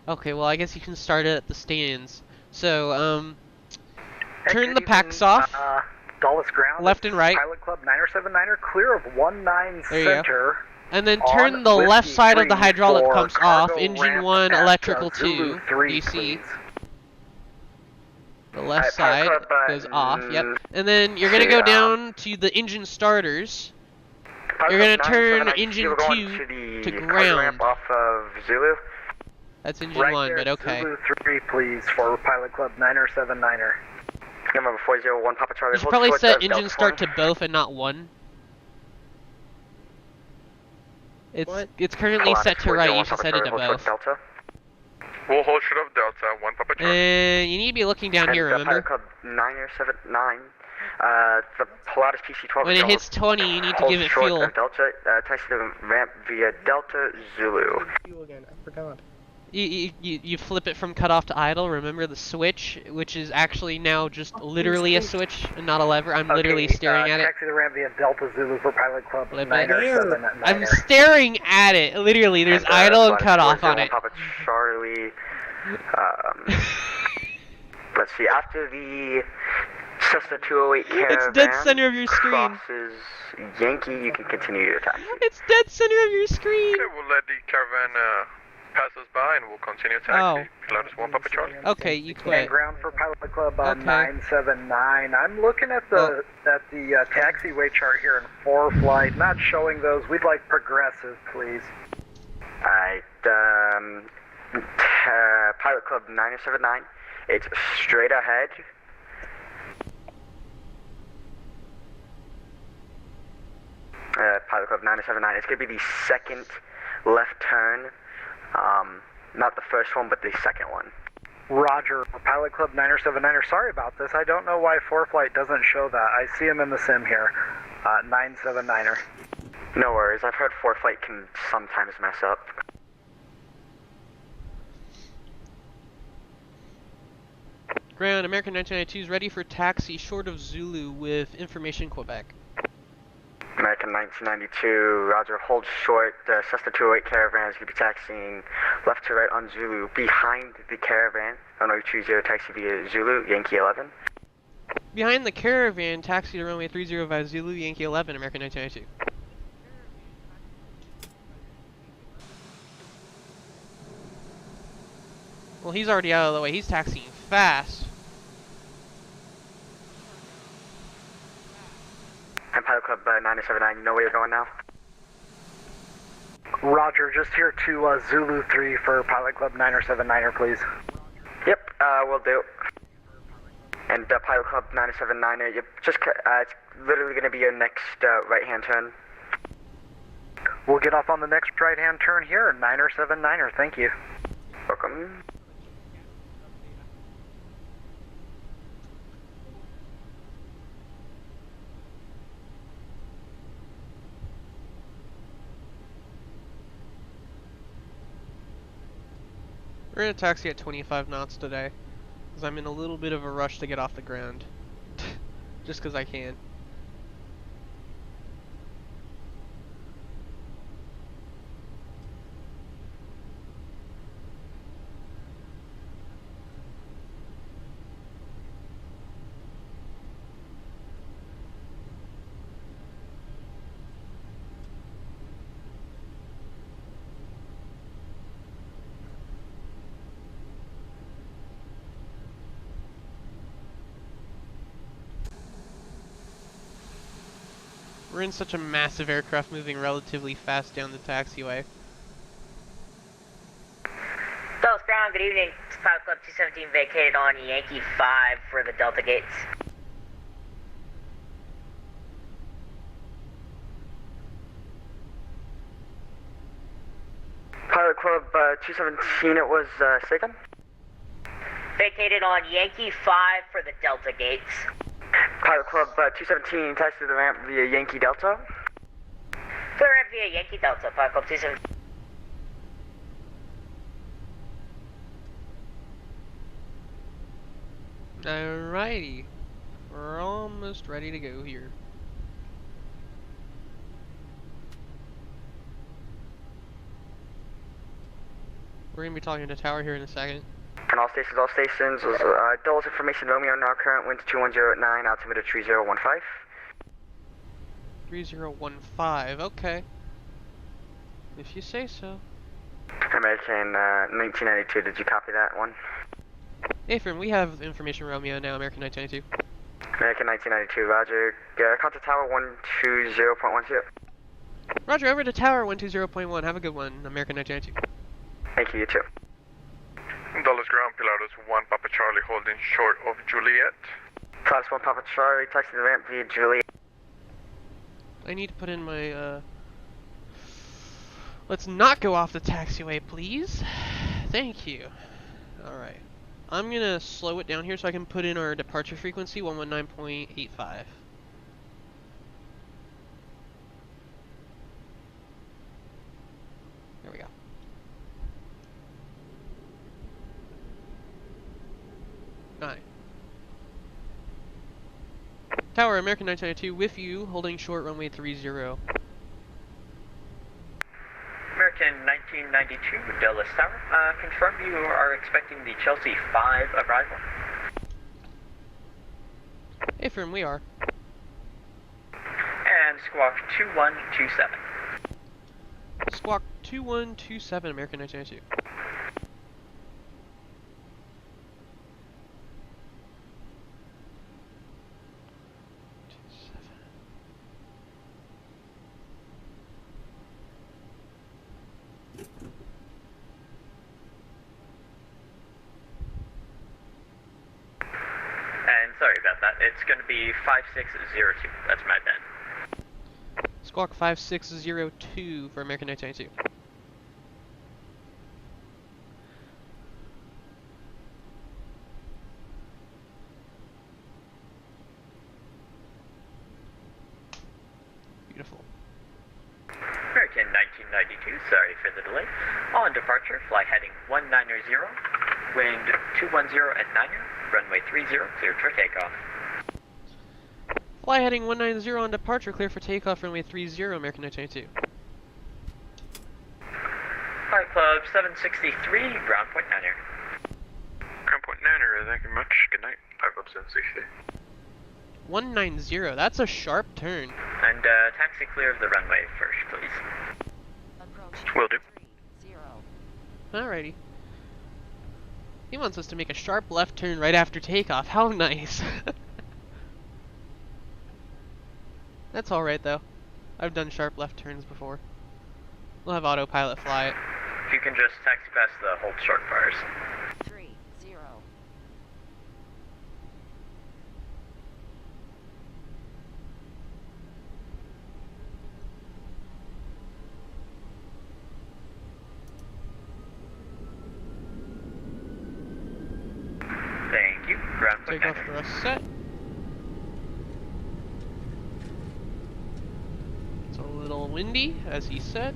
Speaker 1: Okay, well I guess you can start it at the stands. So,
Speaker 7: Hey,
Speaker 1: turn
Speaker 7: good
Speaker 1: the packs
Speaker 7: evening,
Speaker 1: off,
Speaker 7: Dulles ground.
Speaker 1: left and right,
Speaker 7: Pilot Club 979er, clear of 19
Speaker 1: There you go.
Speaker 7: center.
Speaker 1: and then
Speaker 7: on
Speaker 1: turn the left
Speaker 7: Whiskey
Speaker 1: side of the
Speaker 7: 3
Speaker 1: hydraulic
Speaker 7: for
Speaker 1: pumps off.
Speaker 7: cargo
Speaker 1: Engine
Speaker 7: ramp
Speaker 1: 1,
Speaker 7: at,
Speaker 1: electrical
Speaker 7: Zulu
Speaker 1: 2,
Speaker 7: 3,
Speaker 1: DC.
Speaker 7: please.
Speaker 1: The left
Speaker 7: Alright,
Speaker 1: side
Speaker 7: Pilot Club
Speaker 1: goes off, yep.
Speaker 7: button.
Speaker 1: And then you're gonna go
Speaker 6: Yeah.
Speaker 1: down to the engine starters.
Speaker 6: Pilot
Speaker 1: You're gonna
Speaker 6: Club
Speaker 1: turn
Speaker 6: 979,
Speaker 1: engine
Speaker 6: we're going
Speaker 1: 2
Speaker 6: to
Speaker 1: to
Speaker 6: the
Speaker 1: ground.
Speaker 6: ramp off of Zulu.
Speaker 1: That's engine
Speaker 7: Right
Speaker 1: 1,
Speaker 7: there,
Speaker 1: but okay.
Speaker 7: Zulu 3, please, for Pilot Club 979er.
Speaker 6: Number 401, Papa Charlie.
Speaker 1: You should
Speaker 6: hold
Speaker 1: probably
Speaker 6: short
Speaker 1: set
Speaker 6: of
Speaker 1: engine
Speaker 6: Delta
Speaker 1: start
Speaker 6: 1.
Speaker 1: to both and not one.
Speaker 2: What?
Speaker 1: It's currently
Speaker 6: Pilatus
Speaker 1: set to right.
Speaker 6: 401,
Speaker 1: You should
Speaker 6: Papa
Speaker 1: set it
Speaker 6: Charlie,
Speaker 1: to
Speaker 6: hold short
Speaker 1: both.
Speaker 6: Delta.
Speaker 3: We'll hold short of Delta 1, Papa Charlie.
Speaker 1: And you need to be looking down
Speaker 6: And
Speaker 1: here,
Speaker 6: Pilot
Speaker 1: remember?
Speaker 6: Club 979, the Pilatus PC-12
Speaker 1: When it hits 20, you need to
Speaker 6: hold
Speaker 1: give it
Speaker 6: short
Speaker 1: fuel.
Speaker 6: of Delta, taxi to ramp via Delta Zulu.
Speaker 2: You again. I forgot.
Speaker 1: You flip it from cutoff to idle. Remember the switch, which is actually now just literally a switch and not a lever. I'm literally staring at it.
Speaker 7: Taxi to ramp via Delta Zulu for Pilot Club
Speaker 1: Flip it.
Speaker 7: 979er.
Speaker 1: I'm staring at it. Literally, there's
Speaker 6: And,
Speaker 1: idle and
Speaker 6: Pilatus
Speaker 1: cutoff on
Speaker 6: 401,
Speaker 1: it.
Speaker 6: Papa Charlie. Let's see, after the Cessna 208 caravan.
Speaker 1: It's dead center of your screen.
Speaker 6: Crosses Yankee. You can continue your taxi.
Speaker 1: It's dead center of your screen.
Speaker 3: Okay, we'll let the caravan pass us by and we'll continue taxi.
Speaker 1: Oh.
Speaker 3: Pilatus 1 Papa Charlie.
Speaker 1: Okay, you
Speaker 7: And
Speaker 1: quit.
Speaker 7: ground for Pilot Club
Speaker 1: Okay.
Speaker 7: 979. I'm looking at the taxiway chart here in 4 flight. Not showing those. We'd like progressive, please.
Speaker 6: Alright, Pilot Club 979. It's straight ahead. Pilot Club 979. It's going to be the second left turn. Not the first one, but the second one.
Speaker 7: Roger. Pilot Club 979. Sorry about this. I don't know why 4 flight doesn't show that. I see him in the sim here. 979er.
Speaker 6: No worries. I've heard 4 flight can sometimes mess up.
Speaker 1: Ground, American 1992 is ready for taxi short of Zulu with information Quebec.
Speaker 6: American 1992, Roger, hold short. The Cessna 208 caravan is going to be taxiing left to right on Zulu behind the caravan. 1020 taxi via Zulu, Yankee 11.
Speaker 1: Behind the caravan, taxi to runway 30 via Zulu, Yankee 11, American 1992. Well, he's already out of the way. He's taxiing fast.
Speaker 6: And Pilot Club 979, you know where you're going now?
Speaker 7: Roger. Just here to Zulu 3 for Pilot Club 979er, please.
Speaker 6: Yep, will do. And Pilot Club 979er, yep, just it's literally going to be your next right-hand turn.
Speaker 7: We'll get off on the next right-hand turn here. 979er. Thank you.
Speaker 6: Welcome.
Speaker 1: We're gonna taxi at 25 knots today, because I'm in a little bit of a rush to get off the ground. Just because I can. We're in such a massive aircraft moving relatively fast down the taxiway.
Speaker 8: Dallas Ground, good evening. It's Pilot Club 217 vacated on Yankee 5 for the Delta gates.
Speaker 6: Pilot Club 217, it was second?
Speaker 8: Vacated on Yankee 5 for the Delta gates.
Speaker 6: Pilot Club 217, taxi to the ramp via Yankee Delta.
Speaker 8: Clear ramp via Yankee Delta, Pilot Club 217.
Speaker 1: Alrighty. We're almost ready to go here. We're going to be talking to Tower here in a second.
Speaker 6: And all stations, Dulles information, Romeo, now current winds 2109, altimeter 3015.
Speaker 1: 3015, okay. If you say so.
Speaker 6: American 1992, did you copy that one?
Speaker 1: Affirm, we have information Romeo now, American 1992.
Speaker 6: American 1992, roger. Contact tower 120.10.
Speaker 1: Roger, over to Tower 120.1. Have a good one, American 1992.
Speaker 6: Thank you, you too.
Speaker 3: Dallas Ground, Pilatus 1 Papa Charlie holding short of Juliet.
Speaker 6: Pilatus 1 Papa Charlie, taxi to the ramp via Juliet.
Speaker 1: I need to put in my, Let's not go off the taxiway, please. Thank you. Alright. I'm gonna slow it down here so I can put in our departure frequency, 119.85. There we go. Alright. Tower, American 992 with you, holding short runway 30.
Speaker 9: American 1992, Dallas Tower. Confirm you are expecting the Chelsea 5 arrival.
Speaker 1: Affirm, we are.
Speaker 9: And squawk 2127.
Speaker 1: Squawk 2127, American 1992.
Speaker 9: And sorry about that. It's going to be 5602. That's my bad.
Speaker 1: Squawk 5602 for American 1992. Beautiful.
Speaker 9: American 1992, sorry for the delay. On departure, fly heading 190, wind 210 at 90, runway 30, cleared for takeoff.
Speaker 1: Fly heading 190 on departure, clear for takeoff, runway 30, American 1992.
Speaker 9: Flight Club 763, ground point Niner.
Speaker 3: Ground point Niner, thank you much. Good night. 5 up 760.
Speaker 1: 190, that's a sharp turn.
Speaker 9: And taxi clear of the runway first, please.
Speaker 3: Will do.
Speaker 1: Alrighty. He wants us to make a sharp left turn right after takeoff. How nice. That's alright though. I've done sharp left turns before. We'll have autopilot fly it.
Speaker 9: If you can just taxi past the hold short bars.
Speaker 4: 30.
Speaker 9: Thank you. Ground point
Speaker 1: Takeoff
Speaker 9: Niner.
Speaker 1: thrust set. It's a little windy, as he said.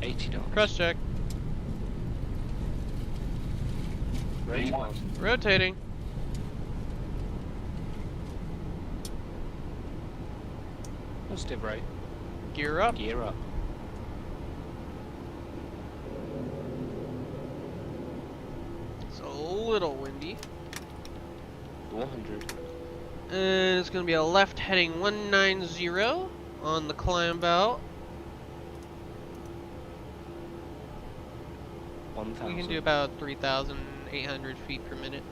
Speaker 10: $80.
Speaker 1: Crest check.
Speaker 10: Ready one.
Speaker 1: Rotating.
Speaker 10: Positive right.
Speaker 1: Gear up.
Speaker 10: Gear up.
Speaker 1: It's a little windy.
Speaker 10: 100.
Speaker 1: And it's going to be a left heading 190 on the climb out.
Speaker 10: 1000.
Speaker 1: We can do about 3,800 feet per minute.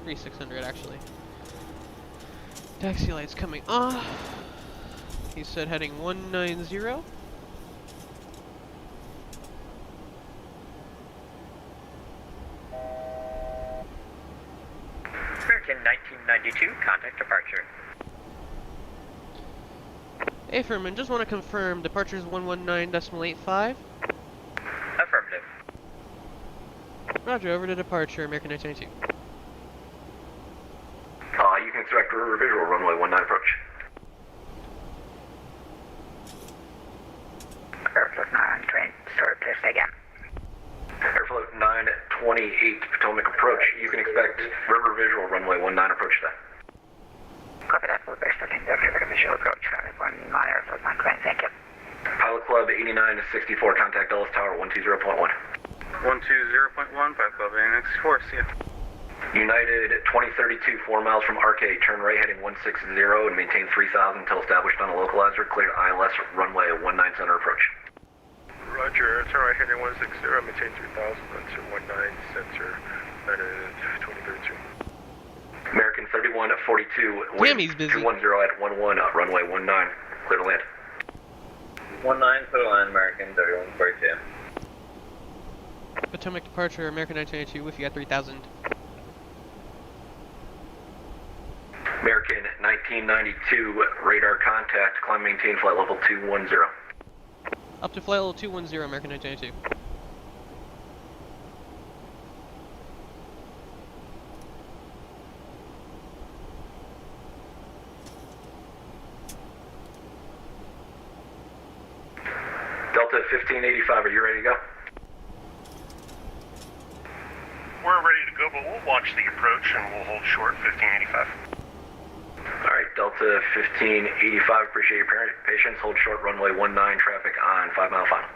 Speaker 1: 3,600 actually. Taxi lights coming off. He said heading 190.
Speaker 9: American 1992, contact departure.
Speaker 1: Hey Furman, just want to confirm departure is 119.85.
Speaker 9: Affirmative.
Speaker 1: Roger, over to departure, American 1992.
Speaker 3: You can expect river visual runway 19 approach.
Speaker 8: Airflow 9, train, sorry, please say again.
Speaker 3: Airflow 928 Potomac approach. You can expect river visual runway 19 approach today.
Speaker 8: Copy that, we're expecting the river visual approach, 19 Airflow 9, train, thank you.
Speaker 3: Pilot Club 8964, contact Dulles Tower 120.1.
Speaker 11: 120.1, Pilot Club 8964, see ya.
Speaker 3: United 2032, 4 miles from Arcade, turn right heading 160 and maintain 3000 until established on a localizer. Clear ILS runway 19 center approach.
Speaker 11: Roger, turn right heading 160, maintain 3000 until 19 center, United 2032.
Speaker 3: American 3142,
Speaker 1: Damn, he's busy.
Speaker 3: 210 at 11, runway 19, clear to land.
Speaker 9: 19, clear to land, American 3142.
Speaker 1: Potomac departure, American 1992, with you at 3,000.
Speaker 3: American 1992, radar contact, climb maintain flight level 210.
Speaker 1: Up to flight level 210, American 1992.
Speaker 3: Delta 1585, are you ready to go?
Speaker 11: We're ready to go, but we'll watch the approach and we'll hold short 1585.
Speaker 3: Alright, Delta 1585, appreciate your patience. Hold short runway 19, traffic on 5 mile final.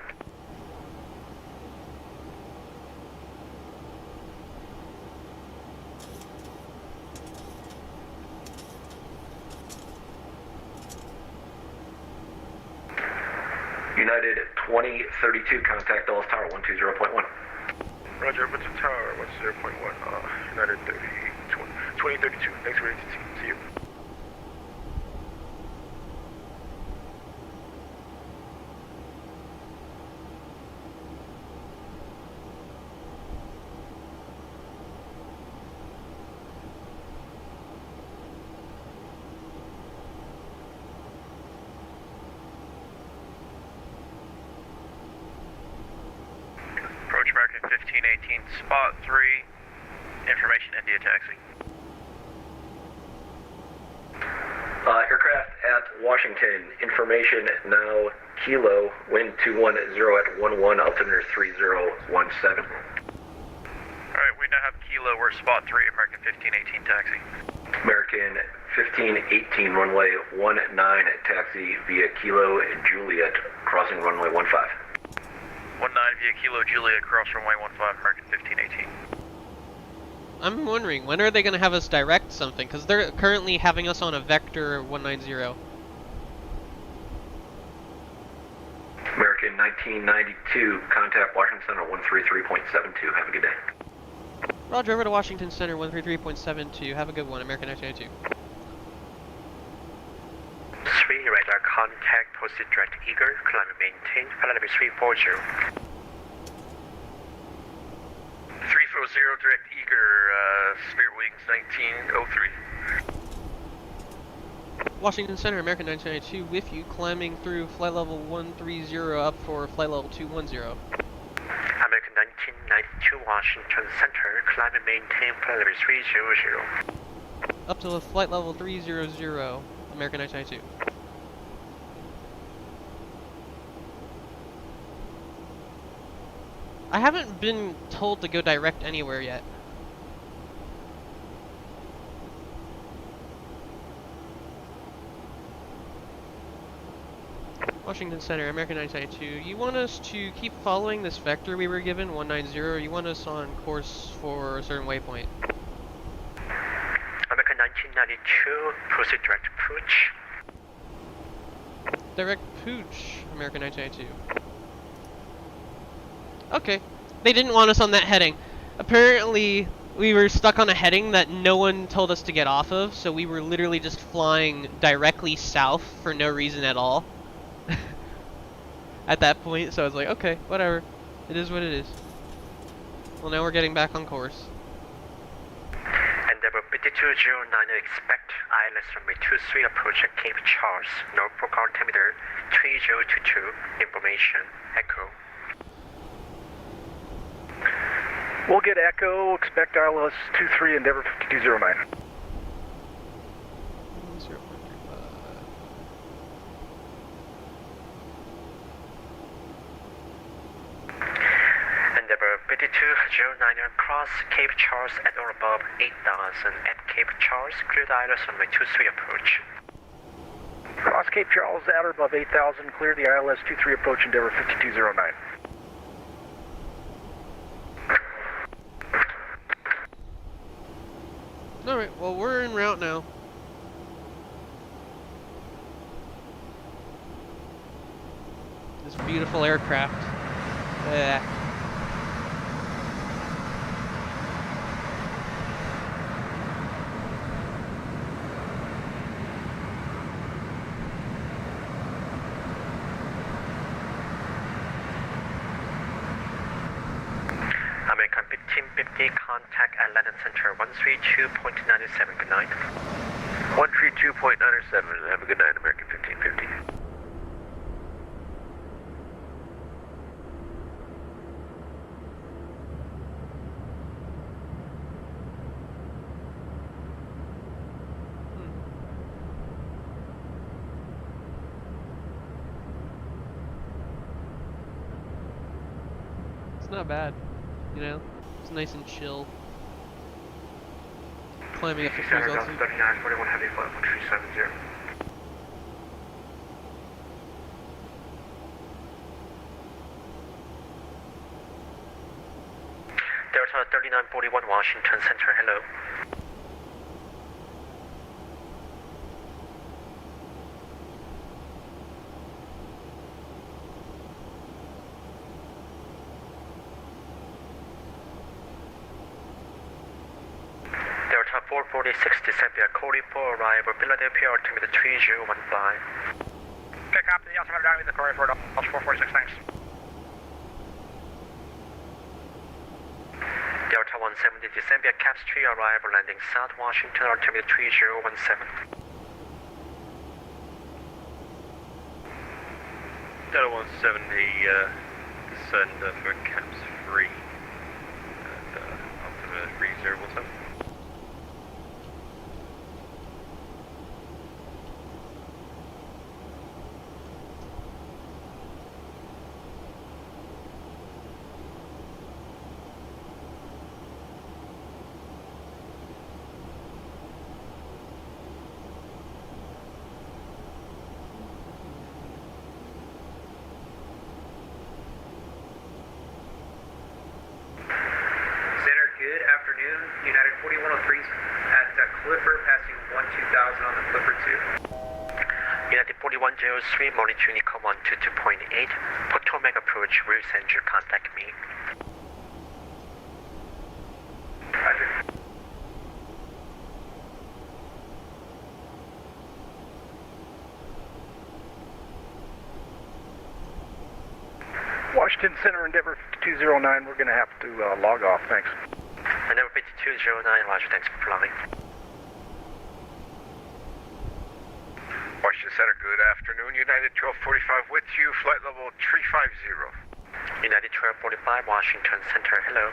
Speaker 3: United 2032, contact Dulles Tower 120.1.
Speaker 11: Roger, what's the tower? 10.1. United 2032. Thanks for see you.
Speaker 5: Approach American 1518, spot 3, information India taxi.
Speaker 3: Aircraft at Washington, information now Kilo, wind 210 at 11, altimeter 3017.
Speaker 5: Alright, we now have Kilo, we're spot 3, American 1518 taxi.
Speaker 3: American 1518, runway 19, taxi via Kilo Juliet, crossing runway 15.
Speaker 5: 19 via Kilo Juliet, cross runway 15, American 1518.
Speaker 1: I'm wondering, when are they going to have us direct something? Because they're currently having us on a vector 190.
Speaker 3: American 1992, contact Washington Center 133.72. Have a good day.
Speaker 1: Roger, over to Washington Center 133.72. Have a good one, American 1992.
Speaker 6: 3 radar contact, posted direct Eagle, climb and maintain, flight level 340.
Speaker 5: 340 direct Eager, Spirit Wings 1903.
Speaker 1: Washington Center, American 1992, with you, climbing through flight level 130 up for flight level 210.
Speaker 6: American 1992, Washington Center, climb and maintain, flight level 300.
Speaker 1: Up to flight level 300, American 1992. I haven't been told to go direct anywhere yet. Washington Center, American 992. You want us to keep following this vector we were given, 190, or you want us on course for a certain waypoint?
Speaker 6: American 1992, proceed direct approach.
Speaker 1: Direct pooch, American 992. Okay. They didn't want us on that heading. Apparently, we were stuck on a heading that no one told us to get off of, so we were literally just flying directly south for no reason at all. At that point, so I was like, okay, whatever. It is what it is. Well, now we're getting back on course.
Speaker 6: Endeavour 5209, expect ILS runway 23 approach at Cape Charles, Norfolk altimeter 3022, information, echo.
Speaker 7: We'll get echo, expect ILS 23, Endeavour 5209.
Speaker 1: 0.35.
Speaker 6: Endeavour 5209, cross Cape Charles at or above 8,000 at Cape Charles, cleared ILS runway 23 approach.
Speaker 7: Cross Cape Charles at or above 8,000, clear the ILS 23 approach, Endeavour 5209.
Speaker 1: Alright, well, we're en route now. This beautiful aircraft.
Speaker 6: American 1550, contact Atlanta Center 132.97, good night.
Speaker 3: 132.97, have a good night, American 1550.
Speaker 1: It's not bad, you know? It's nice and chill. Climbing up to cruise altitude.
Speaker 6: 3941, heavy flight 1370. Delta 3941, Washington Center, hello. Delta 446 December, calling for arrival, Philadelphia, altimeter 3015.
Speaker 7: Pick up the altimeter down with the correct for Delta 446, thanks.
Speaker 6: Delta 170 December, Caps 3, arrival, landing South Washington, altimeter 3017.
Speaker 11: Delta 170, descend for Caps 3. And altimeter 3017.
Speaker 3: Good afternoon, United 4103 at Clipper, passing 12000 on the Clipper 2.
Speaker 6: United 4103, monitoring Unico 122.8, Potomac approach, will send you contact me.
Speaker 3: Roger.
Speaker 7: Washington Center, Endeavor 5209, we're going to have to log off, thanks.
Speaker 6: Endeavor 5209, Roger, thanks for flying.
Speaker 11: Washington Center, good afternoon. United 1245 with you, flight level 350.
Speaker 6: United 1245, Washington Center, hello.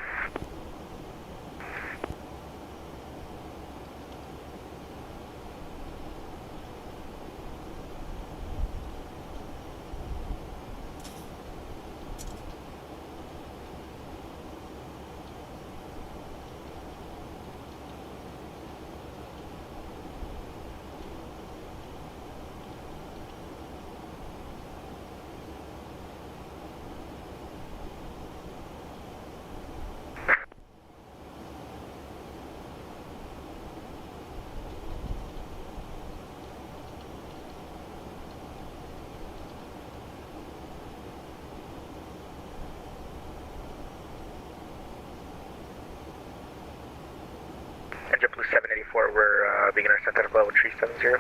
Speaker 7: JetBlue 784, we're beginner center level 370.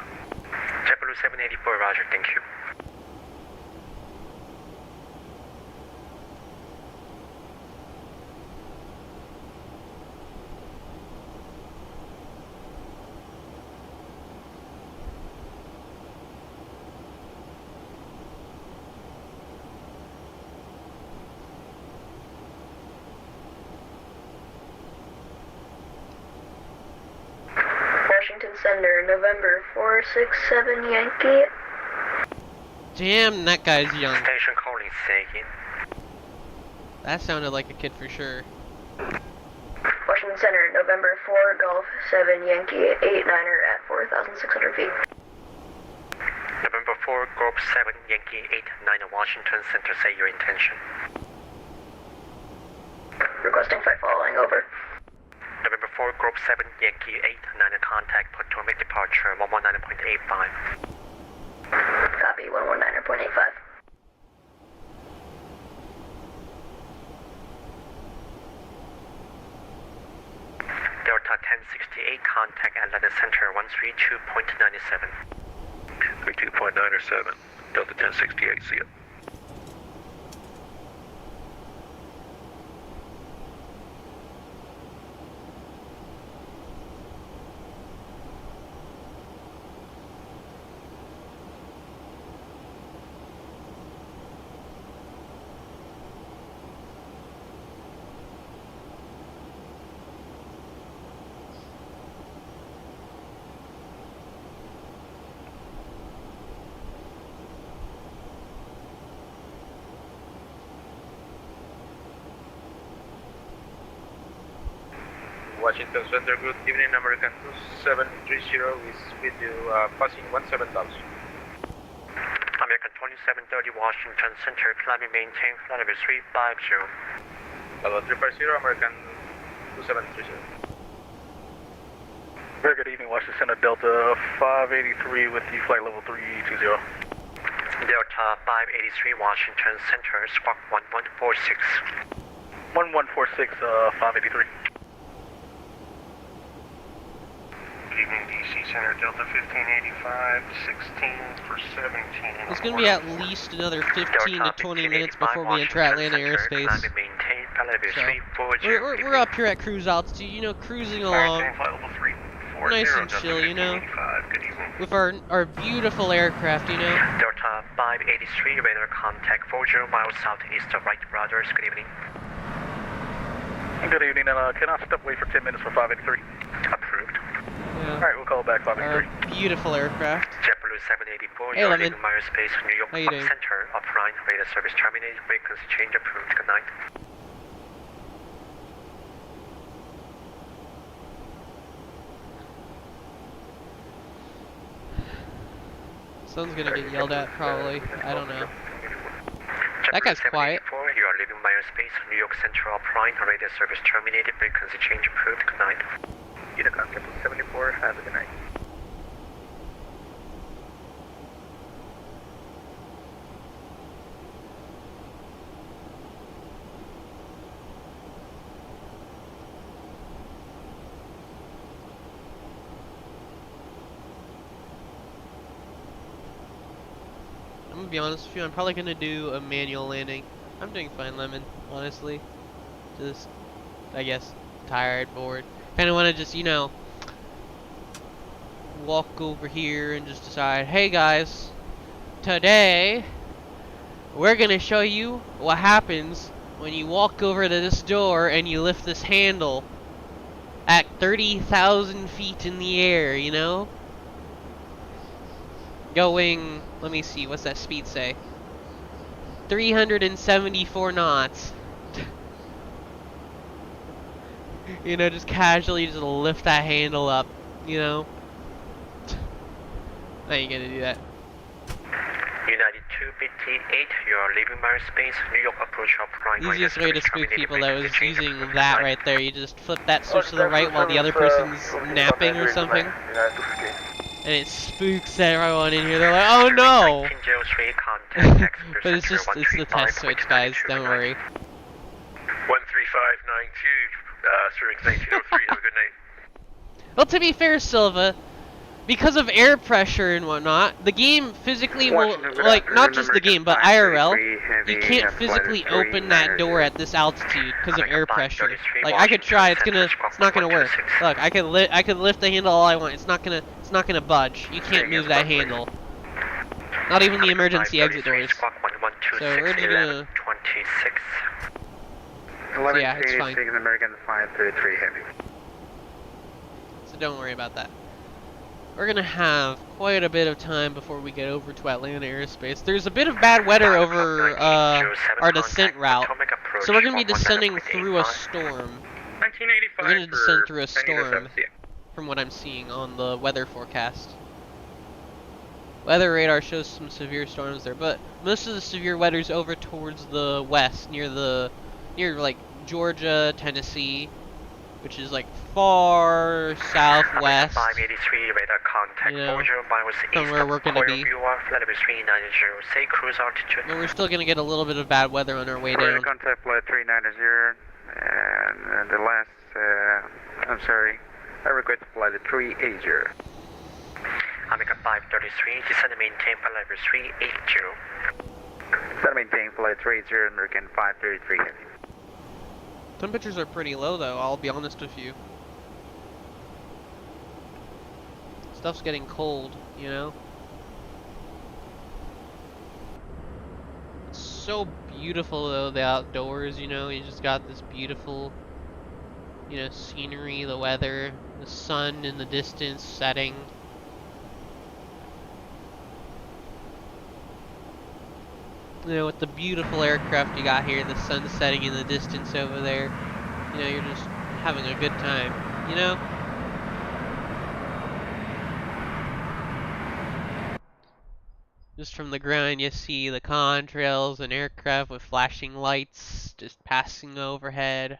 Speaker 6: JetBlue 784, Roger, thank you.
Speaker 12: Washington Center, November 467 Yankee.
Speaker 1: Damn, that guy's young.
Speaker 6: Station calling Sagan.
Speaker 1: That sounded like a kid for sure.
Speaker 12: Washington Center, November 4 Golf 7 Yankee 89er at 4,600 feet.
Speaker 6: November 4, Group 7, Yankee 89, Washington Center, say your intention.
Speaker 12: Requesting flight following, over.
Speaker 6: November 4, Group 7, Yankee 89, contact Potomac departure 119.85.
Speaker 12: Copy, 119.85.
Speaker 6: Delta 1068, contact Atlanta Center 132.97.
Speaker 11: 32.907, Delta 1068, see ya.
Speaker 5: Washington Center, good evening, American 2730 is with you, passing 17,000.
Speaker 6: American 2730, Washington Center, climbing maintain, flight level 350.
Speaker 5: Level 350, American 2730.
Speaker 7: Very good evening, Washington Center, Delta 583 with you, flight level 320.
Speaker 6: Delta 583, Washington Center, squawk 1146.
Speaker 7: 1146, 583.
Speaker 11: Center, Delta 1585, 16 for 17.
Speaker 1: It's going to be at least another 15 to 20 minutes before we enter Atlanta airspace. So, we're up here at cruise altitude, you know, cruising along. Nice and chill, you know, with our beautiful aircraft, you know.
Speaker 3: Delta 583, radar contact 40 miles southeast of Wright Brothers. Good evening.
Speaker 7: Good evening, and can I step away for 10 minutes for 583?
Speaker 3: Approved.
Speaker 1: Yeah.
Speaker 7: Alright, we'll call back 583.
Speaker 1: Our beautiful aircraft.
Speaker 3: JetBlue 784,
Speaker 1: Hey,
Speaker 3: you're
Speaker 1: Lemon.
Speaker 3: leaving Myers Space, New York
Speaker 1: How you doing?
Speaker 3: Center, offline, radar service terminated, frequency change approved. Good night.
Speaker 1: Someone's gonna get yelled at, probably. I don't know. That
Speaker 3: JetBlue
Speaker 1: guy's quiet.
Speaker 3: 784, you are leaving Myers Space, New York Center, offline, radar service terminated, frequency change approved. Good night.
Speaker 7: Unicom JetBlue 74, have a good night.
Speaker 1: I'm gonna be honest with you, I'm probably gonna do a manual landing. I'm doing fine, Lemon, honestly. Just, I guess, tired, bored. Kinda wanna just, you know, walk over here and just decide, hey guys, today, we're gonna show you what happens when you walk over to this door and you lift this handle at 30,000 feet in the air, you know? Going, let me see, what's that speed say? 374 knots. You know, just casually just lift that handle up, you know? How you gonna do that?
Speaker 3: United 258, you are leaving Myers Space, New York approach offline.
Speaker 1: Easiest way to spook people though is using that right there. You just flip that switch to the right while the other person's napping or something. And it spooks everyone in here. They're like, oh no! But it's just, it's the test switch, guys. Don't worry.
Speaker 11: 13592, Zurich 1903, have a good night.
Speaker 1: Well, to be fair, Silva, because of air pressure and whatnot, the game physically will, like, not just the game, but IRL, you can't physically open that door at this altitude because of air pressure. Like, I could try, it's not gonna work. Look, I could lift the handle all I want. It's not gonna budge. You can't move that handle. Not even the emergency exit doors. So we're just gonna. So yeah, it's fine.
Speaker 7: American 533 heavy.
Speaker 1: So don't worry about that. We're gonna have quite a bit of time before we get over to Atlanta airspace. There's a bit of bad weather over our descent route, so we're gonna be descending through a storm.
Speaker 5: 1985
Speaker 1: We're gonna descend through a
Speaker 5: for
Speaker 1: storm, from what I'm seeing on the weather forecast. Weather radar shows some severe storms there, but most of the severe weather's over towards the west, near like Georgia, Tennessee, which is like far southwest.
Speaker 3: 583 radar contact,
Speaker 1: You know,
Speaker 3: 40 miles
Speaker 1: from
Speaker 3: east
Speaker 1: where
Speaker 3: of
Speaker 1: we're gonna be.
Speaker 3: Flight 390, say cruise altitude.
Speaker 1: But we're still gonna get a little bit of bad weather on our way down.
Speaker 7: Contact flight 390, and the last, I'm sorry, I regret flight 380.
Speaker 3: Omega 533, descend and maintain flight level 380.
Speaker 7: Descend and maintain flight 380, American 533 heavy.
Speaker 1: Temperatures are pretty low though, I'll be honest with you. Stuff's getting cold, you know? It's so beautiful though, the outdoors, you know? You just got this beautiful, you know, scenery, the weather, the sun in the distance setting. You know, with the beautiful aircraft you got here, the sun setting in the distance over there, you know, you're just having a good time, you know? Just from the ground you see the contrails and aircraft with flashing lights just passing overhead,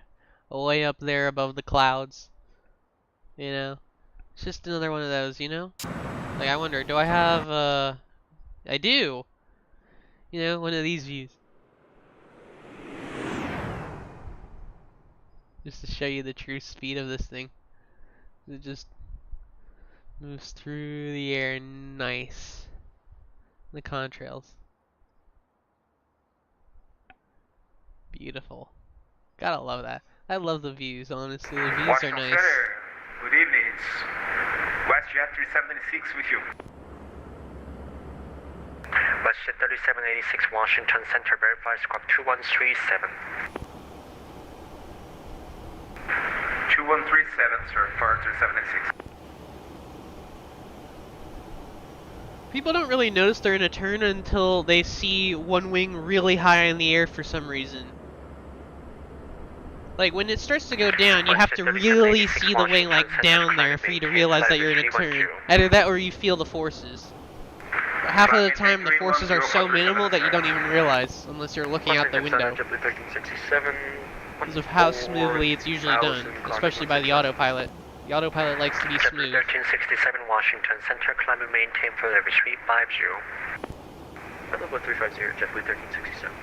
Speaker 1: way up there above the clouds, you know? It's just another one of those, you know? Like, I wonder, do I have, I do! You know, one of these views. Just to show you the true speed of this thing. It just Moves through the air, nice. The contrails. Beautiful. Gotta love that. I love the views, honestly. The views are nice.
Speaker 13: Good evening. It's WestJet 376 with you.
Speaker 6: WestJet 3786 Washington Center, verify squawk 2137.
Speaker 13: 2137, sir, for 3786.
Speaker 1: People don't really notice they're in a turn until they see one wing really high in the air for some reason. Like, when it starts to go down, you have to really see the wing, like, down there for you to realize that you're in a turn. Either that or you feel the forces. But half of the time, the forces are so minimal that you don't even realize, unless you're looking out the window. Because of how smoothly it's usually done, especially by the autopilot. The autopilot likes to be smooth.
Speaker 6: 1367 Washington Center, climb and maintain for level 350.
Speaker 9: Level 350, JetBlue 1367.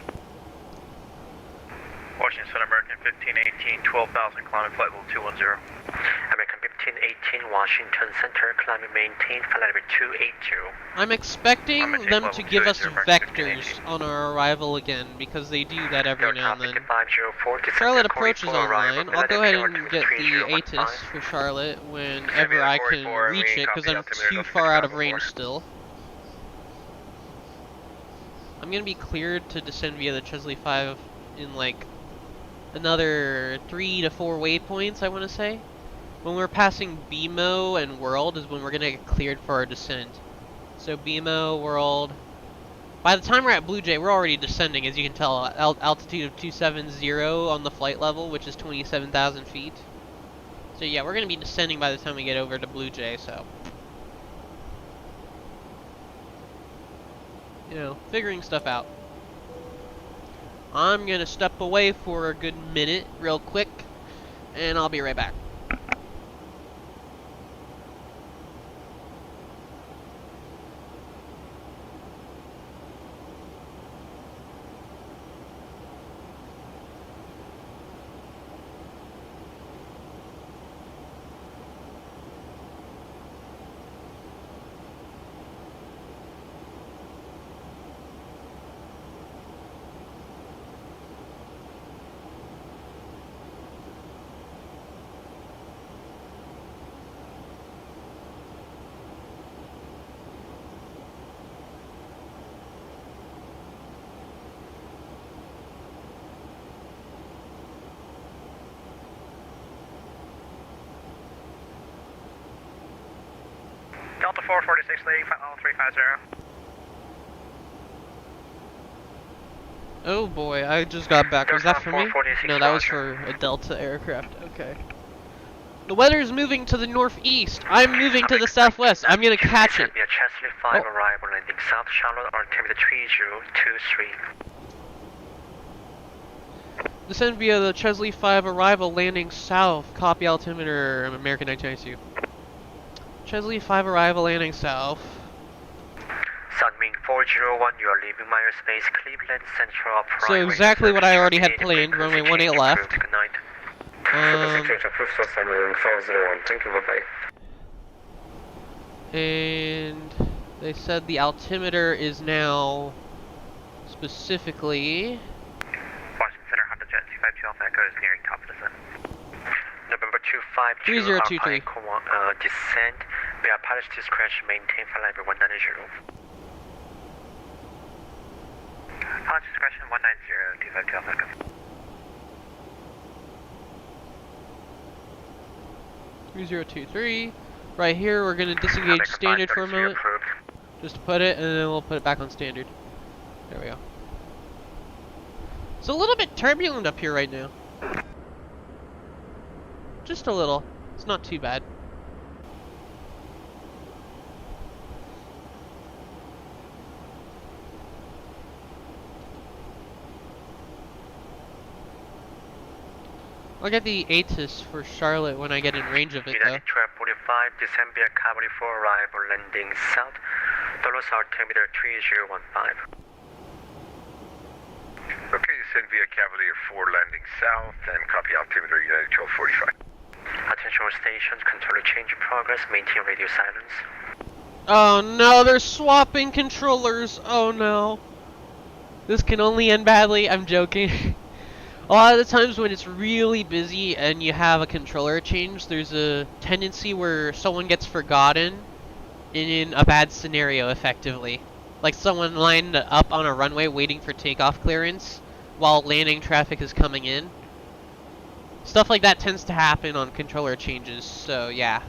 Speaker 5: Washington American 1518, 12,000, climbing flight level 210.
Speaker 6: American 1518 Washington Center, climb and maintain for level 282.
Speaker 1: I'm expecting them to give us vectors on our arrival again, because they do that every now and then. Charlotte approaches online. I'll go ahead and get the ATIS for Charlotte whenever I can reach it, because I'm too far out of range still. I'm going to be cleared to descend via the Chesley 5 in like another 3 to 4 waypoints, I want to say. When we're passing BMO and World is when we're going to get cleared for our descent. So BMO, World. By the time we're at Blue Jay, we're already descending, as you can tell. Altitude of 270 on the flight level, which is 27,000 feet. So yeah, we're going to be descending by the time we get over to Blue Jay, so. You know, figuring stuff out. I'm going to step away for a good minute, real quick, and I'll be right back.
Speaker 5: Delta 446 Lady, flight level 350.
Speaker 1: Oh boy, I just got back. Was that for me? No, that was for a Delta aircraft. Okay. The weather is moving to the northeast. I'm moving to the southwest. I'm gonna catch it.
Speaker 6: Chesley 5 arrival landing South Charlotte, altimeter 3023.
Speaker 1: Descend via the Chesley 5 arrival landing south. Copy altimeter American 1992. Chesley 5 arrival landing south.
Speaker 6: Sunwing 401, you are leaving Myers Space, Cleveland Central up
Speaker 1: So exactly what I already had planned. Runway 18 left.
Speaker 6: Good night.
Speaker 3: Thank you, bye-bye.
Speaker 1: And they said the altimeter is now specifically
Speaker 5: Washington Center, Honda Jet 252 Alpha Echo is nearing top of descent.
Speaker 6: November 252,
Speaker 1: 3023.
Speaker 6: Descent via pilot's discretion, maintain for level 190.
Speaker 5: Pilot's discretion 190, 252 Alpha Echo.
Speaker 1: 3023. Right here, we're going to disengage standard for a moment. Just to put it, and then we'll put it back on standard. There we go. It's a little bit turbulent up here right now. Just a little. It's not too bad. I'll get the ATIS for Charlotte when I get in range of it, though.
Speaker 6: United 1245, descend via Cavalry 4 arrival, landing south, Dolos altimeter 3015.
Speaker 11: Okay, descend via Cavalier 4 landing south and copy altimeter United 1245.
Speaker 9: attention all stations, controller change in progress, maintain radio silence.
Speaker 1: Oh no, they're swapping controllers. Oh no. This can only end badly. I'm joking. A lot of the times when it's really busy and you have a controller change, there's a tendency where someone gets forgotten in a bad scenario, effectively. Like someone lined up on a runway waiting for takeoff clearance while landing traffic is coming in. Stuff like that tends to happen on controller changes, so yeah.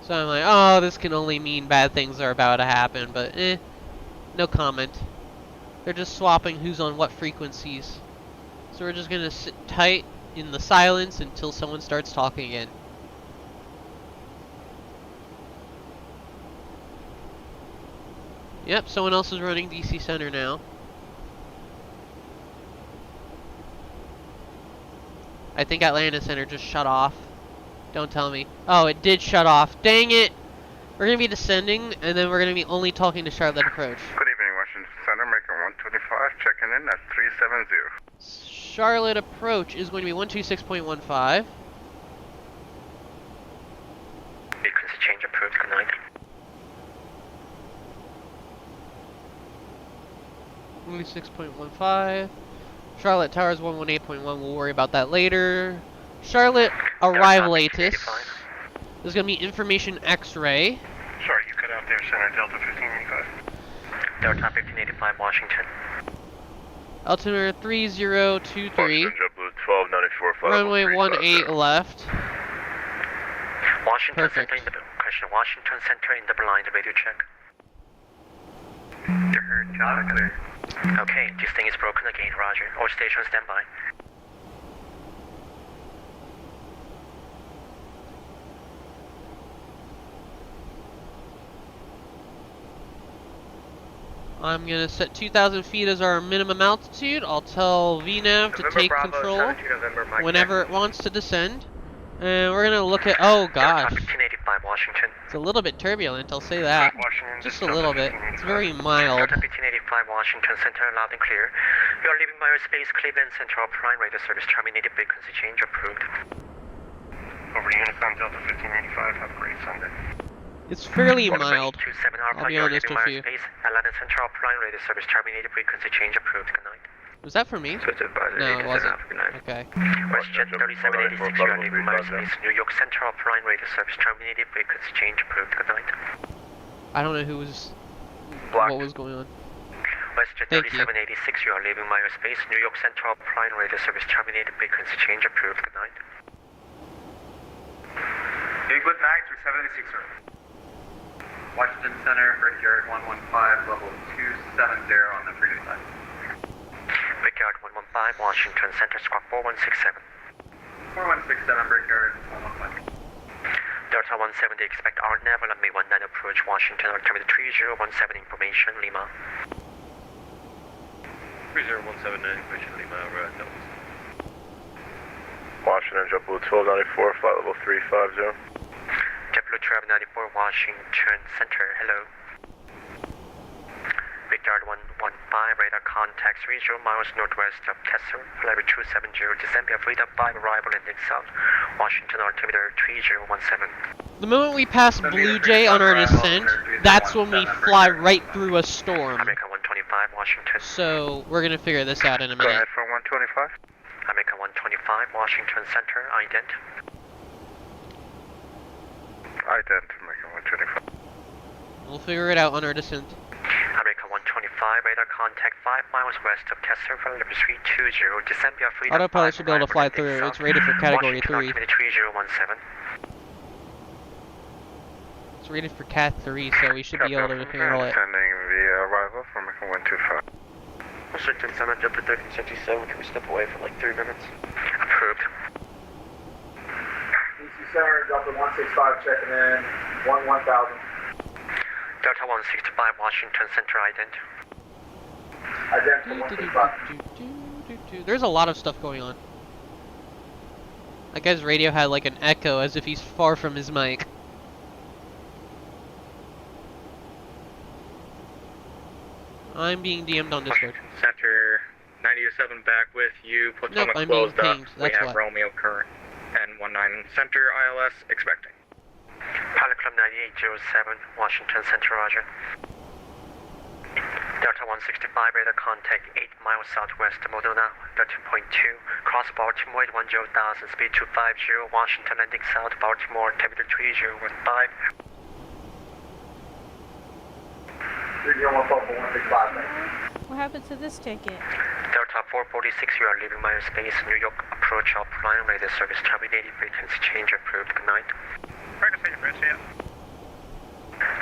Speaker 1: So I'm like, oh, this can only mean bad things are about to happen, but no comment. They're just swapping who's on what frequencies. So we're just gonna sit tight in the silence until someone starts talking again. Yep, someone else is running DC Center now. I think Atlanta Center just shut off. Don't tell me. Oh, it did shut off. Dang it! We're gonna be descending, and then we're gonna be only talking to Charlotte Approach.
Speaker 11: Good evening, Washington Center, making 125, checking in at 370.
Speaker 1: Charlotte Approach is going to be 126.15.
Speaker 9: Frequency change approved, good night.
Speaker 1: 126.15. Charlotte Towers 118.1. We'll worry about that later. Charlotte arrival latest. There's going to be information X-ray.
Speaker 11: Sorry, you cut out there, Center Delta 1585.
Speaker 9: Delta 1585, Washington.
Speaker 1: Altimeter 3023.
Speaker 11: JetBlue 1294,
Speaker 1: Runway 18 left.
Speaker 9: Washington
Speaker 1: Perfect.
Speaker 9: Center in the question. Washington Center in the blind radio check.
Speaker 11: You heard John, clear.
Speaker 9: Okay, this thing is broken again, roger. All stations stand by.
Speaker 1: I'm going to set 2,000 feet as our minimum altitude. I'll tell VNAV to take control whenever it wants to descend. And we're going to look at... Oh, gosh.
Speaker 9: 1585, Washington.
Speaker 1: It's a little bit turbulent, I'll say that. Just a little bit. It's very mild.
Speaker 9: Delta 1585, Washington Center, loud and clear. You are leaving Aerospace, Cleveland Central Prime Radio Service, terminated frequency change approved.
Speaker 11: Over to Unicom Delta 1585, have a great Sunday.
Speaker 1: It's fairly mild.
Speaker 9: 27
Speaker 1: I'll be honest with you.
Speaker 9: Atlanta Central Prime Radio Service, terminated frequency change approved. Good night.
Speaker 1: Was that for me? No, it wasn't. Okay.
Speaker 9: WestJet 3786, you are leaving Aerospace, New York Central Prime Radio Service, terminated frequency change approved. Good night.
Speaker 1: I don't know who was... what was going on.
Speaker 9: WestJet 3786, you are leaving Aerospace, New York Central Prime Radio Service, terminated frequency change approved. Good night.
Speaker 13: Hey, good night, 376, sir. Washington Center, Brickyard 115, level 270 on the freeway side.
Speaker 9: Brickyard 115, Washington Center, squawk 4167.
Speaker 13: 4167, Brickyard 115.
Speaker 9: Delta 170, expect our naval and May 19 approach Washington, altimeter 3017 information, Lima.
Speaker 11: 3017 information, Lima, right, that was... Washington, JetBlue 1294, flight level 350.
Speaker 9: JetBlue 1294, Washington Center, hello. Brickyard 115, radar contacts 30 miles northwest of Kessler, flight 270, December Freedom 5, arrival ending south, Washington altimeter 3017.
Speaker 1: The moment we pass Blue Jay on our descent, that's when we fly right through a storm.
Speaker 9: America 125, Washington.
Speaker 1: So, we're gonna figure this out in a
Speaker 11: Go
Speaker 1: minute.
Speaker 11: ahead for 125.
Speaker 9: America 125, Washington Center, ident.
Speaker 11: Ident, America 125.
Speaker 1: We'll figure it out on our descent.
Speaker 9: America 125, radar contact 5 miles west of Kessler, flight 320, December Freedom 5,
Speaker 1: Autopilot should be able to fly through. It's rated for category 3.
Speaker 9: Washington altimeter 3017.
Speaker 1: It's rated for Cat 3, so we should be able to handle it.
Speaker 11: Sending the arrival from America 125.
Speaker 9: Washington Center, Delta 1377, can we step away for like 3 minutes? Approved.
Speaker 13: DC Center, Delta 165, checking in, 1000.
Speaker 9: Delta 165, Washington Center, ident.
Speaker 13: Ident for 165.
Speaker 1: There's a lot of stuff going on. That guy's radio had like an echo as if he's far from his mic. I'm being DM'd on Discord.
Speaker 5: Center 90 to 7 back with you.
Speaker 1: Nope,
Speaker 5: Potomac
Speaker 1: I'm being
Speaker 5: closed up.
Speaker 1: pinged.
Speaker 5: We
Speaker 1: That's
Speaker 5: have
Speaker 1: why.
Speaker 5: Romeo current and 19 center ILS expecting.
Speaker 6: Pilot Club 9807, Washington Center, roger. Delta 165, radar contact 8 miles southwest of Modena, Delta 2.2, cross Baltimore at 10,000, speed 250, Washington landing south, Baltimore, temperature 3015.
Speaker 14: 3014.165.
Speaker 15: What happened to this ticket?
Speaker 6: Delta 446, you are leaving my space, New York, approach offline, radar service terminated, frequency change approved, good night.
Speaker 5: Frequency change, yeah.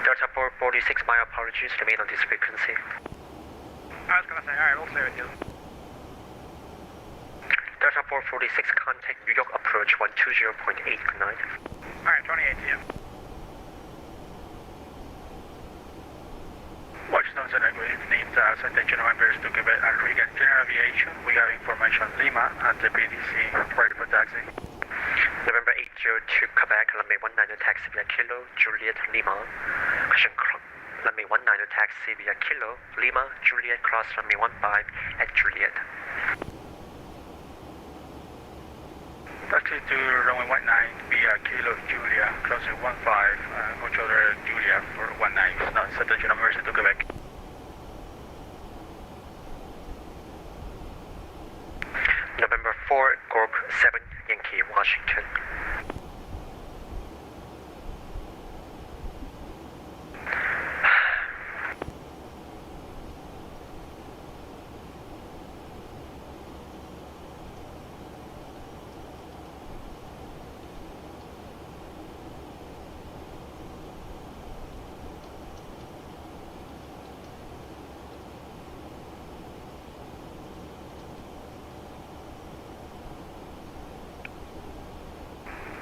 Speaker 6: Delta 446, my apologies, remain on this frequency.
Speaker 5: I was gonna say, alright, we'll stay with you.
Speaker 6: Delta 446, contact New York approach 120.8, good night.
Speaker 5: Alright, 28 PM. Washington Center, good evening. Citation November to Quebec, Regan General Aviation. We have information Lima at the PDC, ready for taxi.
Speaker 6: November 802, Quebec, runway 19 taxi via Kilo, Juliet, Lima. Question runway 19 taxi via Kilo, Lima, Juliet, cross runway 15 at Juliet.
Speaker 5: Taxi to runway 19 via Kilo, Julia, crossing 15, controller Julia for 19. Now, citation November to Quebec.
Speaker 6: November 4, Corp 7, Yankee, Washington.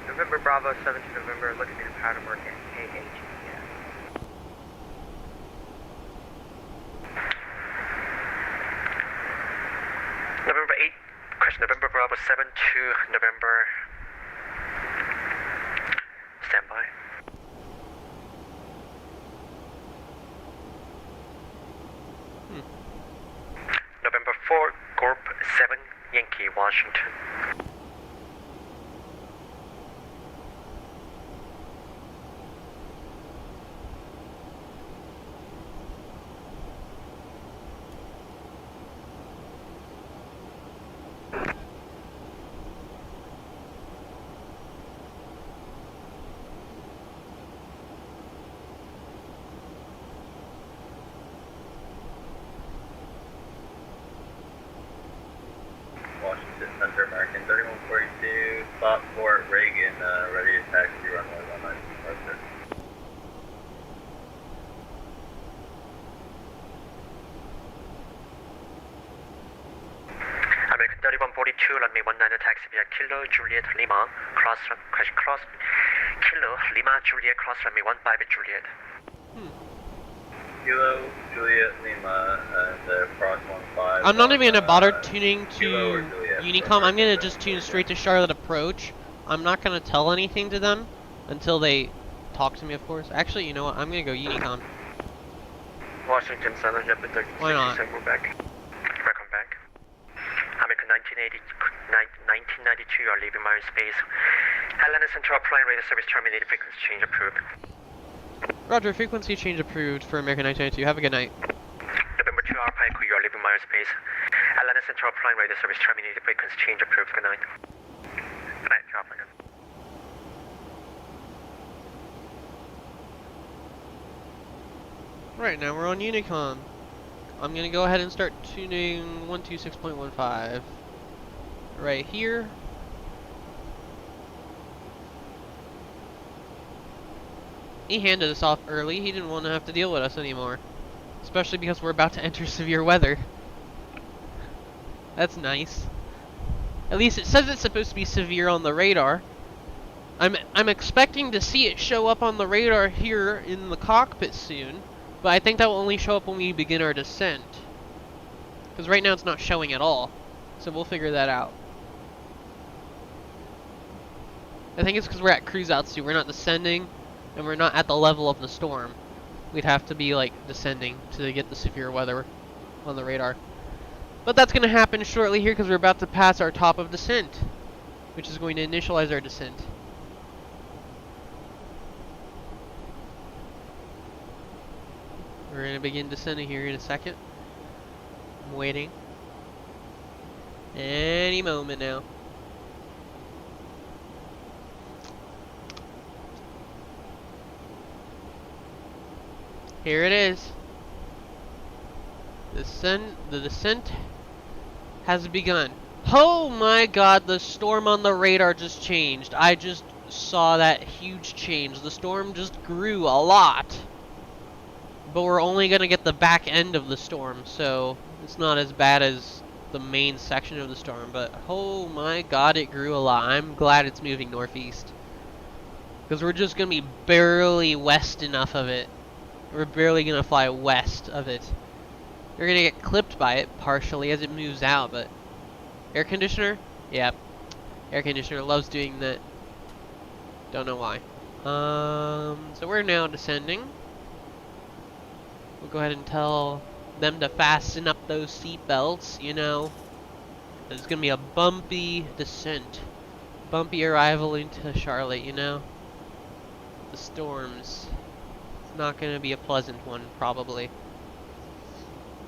Speaker 13: November Bravo, 7th November, looking at pattern work at KIAD.
Speaker 6: November 8, question November Bravo 7 to November. Standby. November 4, Corp 7, Yankee, Washington.
Speaker 13: Washington Center, American 3142, Stockport, Reagan, ready to taxi runway 19 departure.
Speaker 6: American 3142, runway 19 taxi via Kilo, Juliet, Lima, cross, Kilo, Lima, Juliet, cross runway 15 at Juliet.
Speaker 13: Kilo, Juliet, Lima, and cross 15.
Speaker 1: I'm not even gonna bother tuning
Speaker 13: Kilo or
Speaker 1: to
Speaker 13: Juliet,
Speaker 1: Unicom. I'm gonna just tune straight to Charlotte Approach. I'm not gonna tell anything to them until they talk to me, of course. Actually, you know what? I'm gonna go Unicom.
Speaker 6: Washington Center, Japan 36,
Speaker 1: Why not?
Speaker 6: we're back. Welcome back. American 1992, you are leaving my space. Atlanta Central Prime Radio Service terminated, frequency change approved.
Speaker 1: Roger, frequency change approved for American 1992. Have a good night.
Speaker 6: November 2, R Pike, you are leaving my space. Atlanta Central Prime Radio Service terminated, frequency change approved. Good night. Good night, Alpha.
Speaker 1: Right, now we're on Unicom. I'm gonna go ahead and start tuning 126.15 right here. He handed us off early. He didn't want to have to deal with us anymore. Especially because we're about to enter severe weather. That's nice. At least it says it's supposed to be severe on the radar. I'm expecting to see it show up on the radar here in the cockpit soon. But I think that will only show up when we begin our descent. Because right now it's not showing at all. So we'll figure that out. I think it's because we're at cruise altitude. We're not descending. And we're not at the level of the storm. We'd have to be like descending to get the severe weather on the radar. But that's going to happen shortly here because we're about to pass our top of descent, which is going to initialize our descent. We're going to begin descending here in a second. I'm waiting. Any moment now. Here it is. The descent has begun. Oh my god, the storm on the radar just changed. I just saw that huge change. The storm just grew a lot. But we're only gonna get the back end of the storm, so it's not as bad as the main section of the storm. But oh my god, it grew a lot. I'm glad it's moving northeast. Because we're just gonna be barely west enough of it. We're barely gonna fly west of it. You're gonna get clipped by it partially as it moves out, but air conditioner? Yeah. Air conditioner loves doing that. Don't know why. So we're now descending. We'll go ahead and tell them to fasten up those seat belts, you know. It's gonna be a bumpy descent. Bumpy arrival into Charlotte, you know. The storms. It's not gonna be a pleasant one, probably.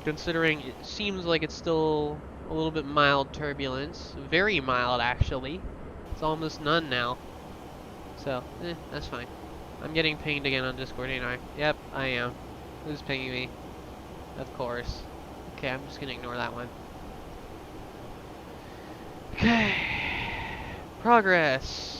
Speaker 1: Considering it seems like it's still a little bit mild turbulence. Very mild, actually. It's almost none now. So, that's fine. I'm getting pinged again on Discord, ain't I? Yep, I am. Who's pinging me? Of course. Okay, I'm just gonna ignore that one. Okay. Progress.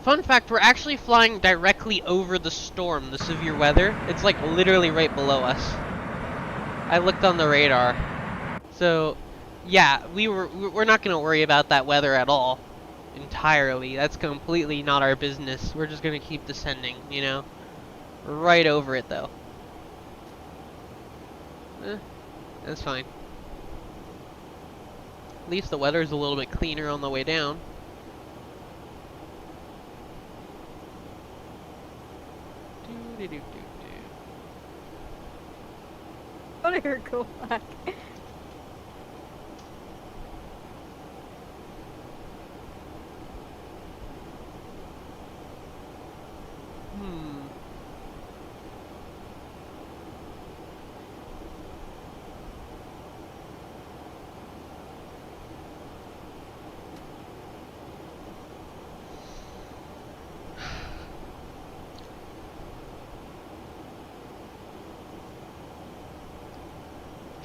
Speaker 1: Fun fact, we're actually flying directly over the storm, the severe weather. It's like literally right below us. I looked on the radar. So, yeah, we're not gonna worry about that weather at all. Entirely. That's completely not our business. We're just gonna keep descending, you know? Right over it though. That's fine. At least the weather's a little bit cleaner on the way down.
Speaker 15: Let her go back.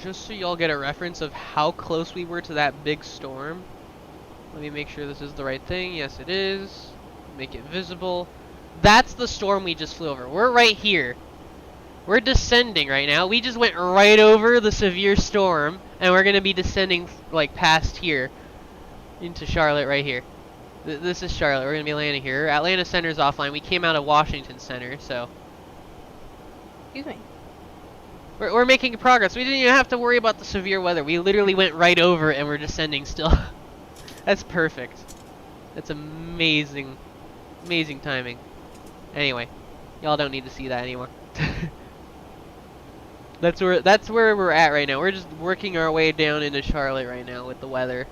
Speaker 1: Just so y'all get a reference of how close we were to that big storm. Let me make sure this is the right thing. Yes, it is. Make it visible. That's the storm we just flew over. We're right here. We're descending right now. We just went right over the severe storm And we're gonna be descending like past here into Charlotte right here. This is Charlotte. We're gonna be landing here. Atlanta Center's offline. We came out of Washington Center, so
Speaker 15: Excuse me.
Speaker 1: we're making progress. We didn't even have to worry about the severe weather. We literally went right over it and we're descending still. That's perfect. That's amazing, amazing timing. Anyway, y'all don't need to see that anymore. That's where we're at right now. We're just working our way down into Charlotte right now with the weather.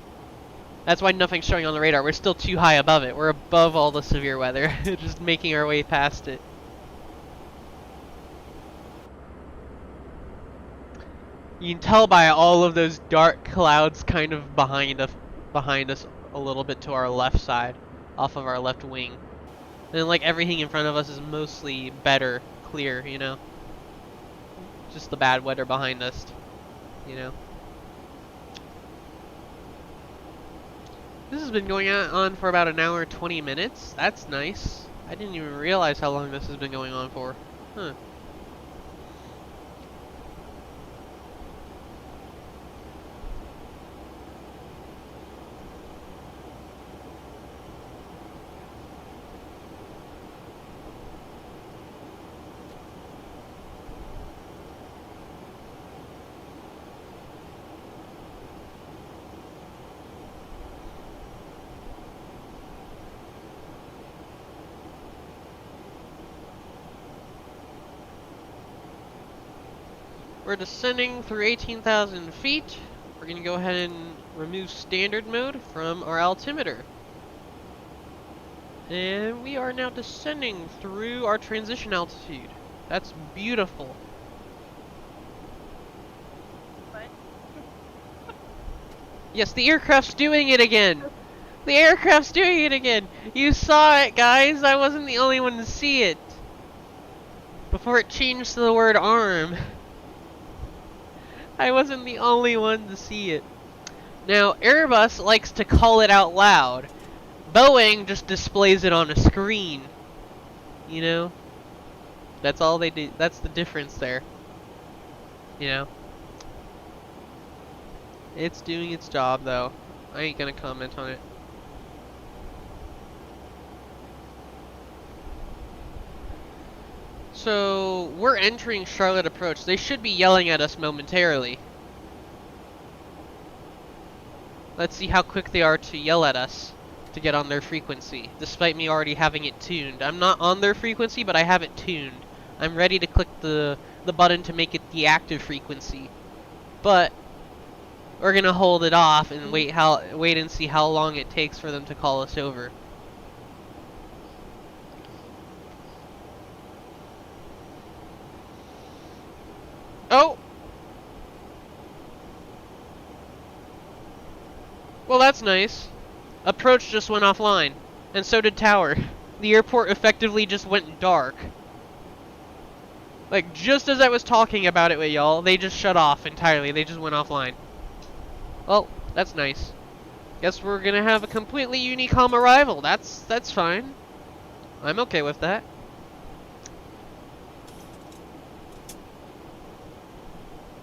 Speaker 1: That's why nothing's showing on the radar. We're still too high above it. We're above all the severe weather. Just making our way past it. You can tell by all of those dark clouds kind of behind us a little bit to our left side, off of our left wing. And like everything in front of us is mostly better, clear, you know? Just the bad weather behind us, you know? This has been going on for about an hour and 20 minutes. That's nice. I didn't even realize how long this has been going on for. Huh. We're descending through 18,000 feet. We're going to go ahead and remove standard mode from our altimeter. And we are now descending through our transition altitude. That's beautiful.
Speaker 15: What?
Speaker 1: Yes, the aircraft's doing it again. The aircraft's doing it again. You saw it, guys. I wasn't the only one to see it. Before it changed to the word arm. I wasn't the only one to see it. Now, Airbus likes to call it out loud. Boeing just displays it on a screen. You know? That's all they do. That's the difference there. You know? It's doing its job, though. I ain't gonna comment on it. So, we're entering Charlotte Approach. They should be yelling at us momentarily. Let's see how quick they are to yell at us to get on their frequency, despite me already having it tuned. I'm not on their frequency, but I have it tuned. I'm ready to click the button to make it the active frequency. But we're gonna hold it off and wait and see how long it takes for them to call us over. Oh! Well, that's nice. Approach just went offline. And so did tower. The airport effectively just went dark. Like, just as I was talking about it with y'all, they just shut off entirely. They just went offline. Well, that's nice. Guess we're gonna have a completely Unicom arrival. That's fine. I'm okay with that.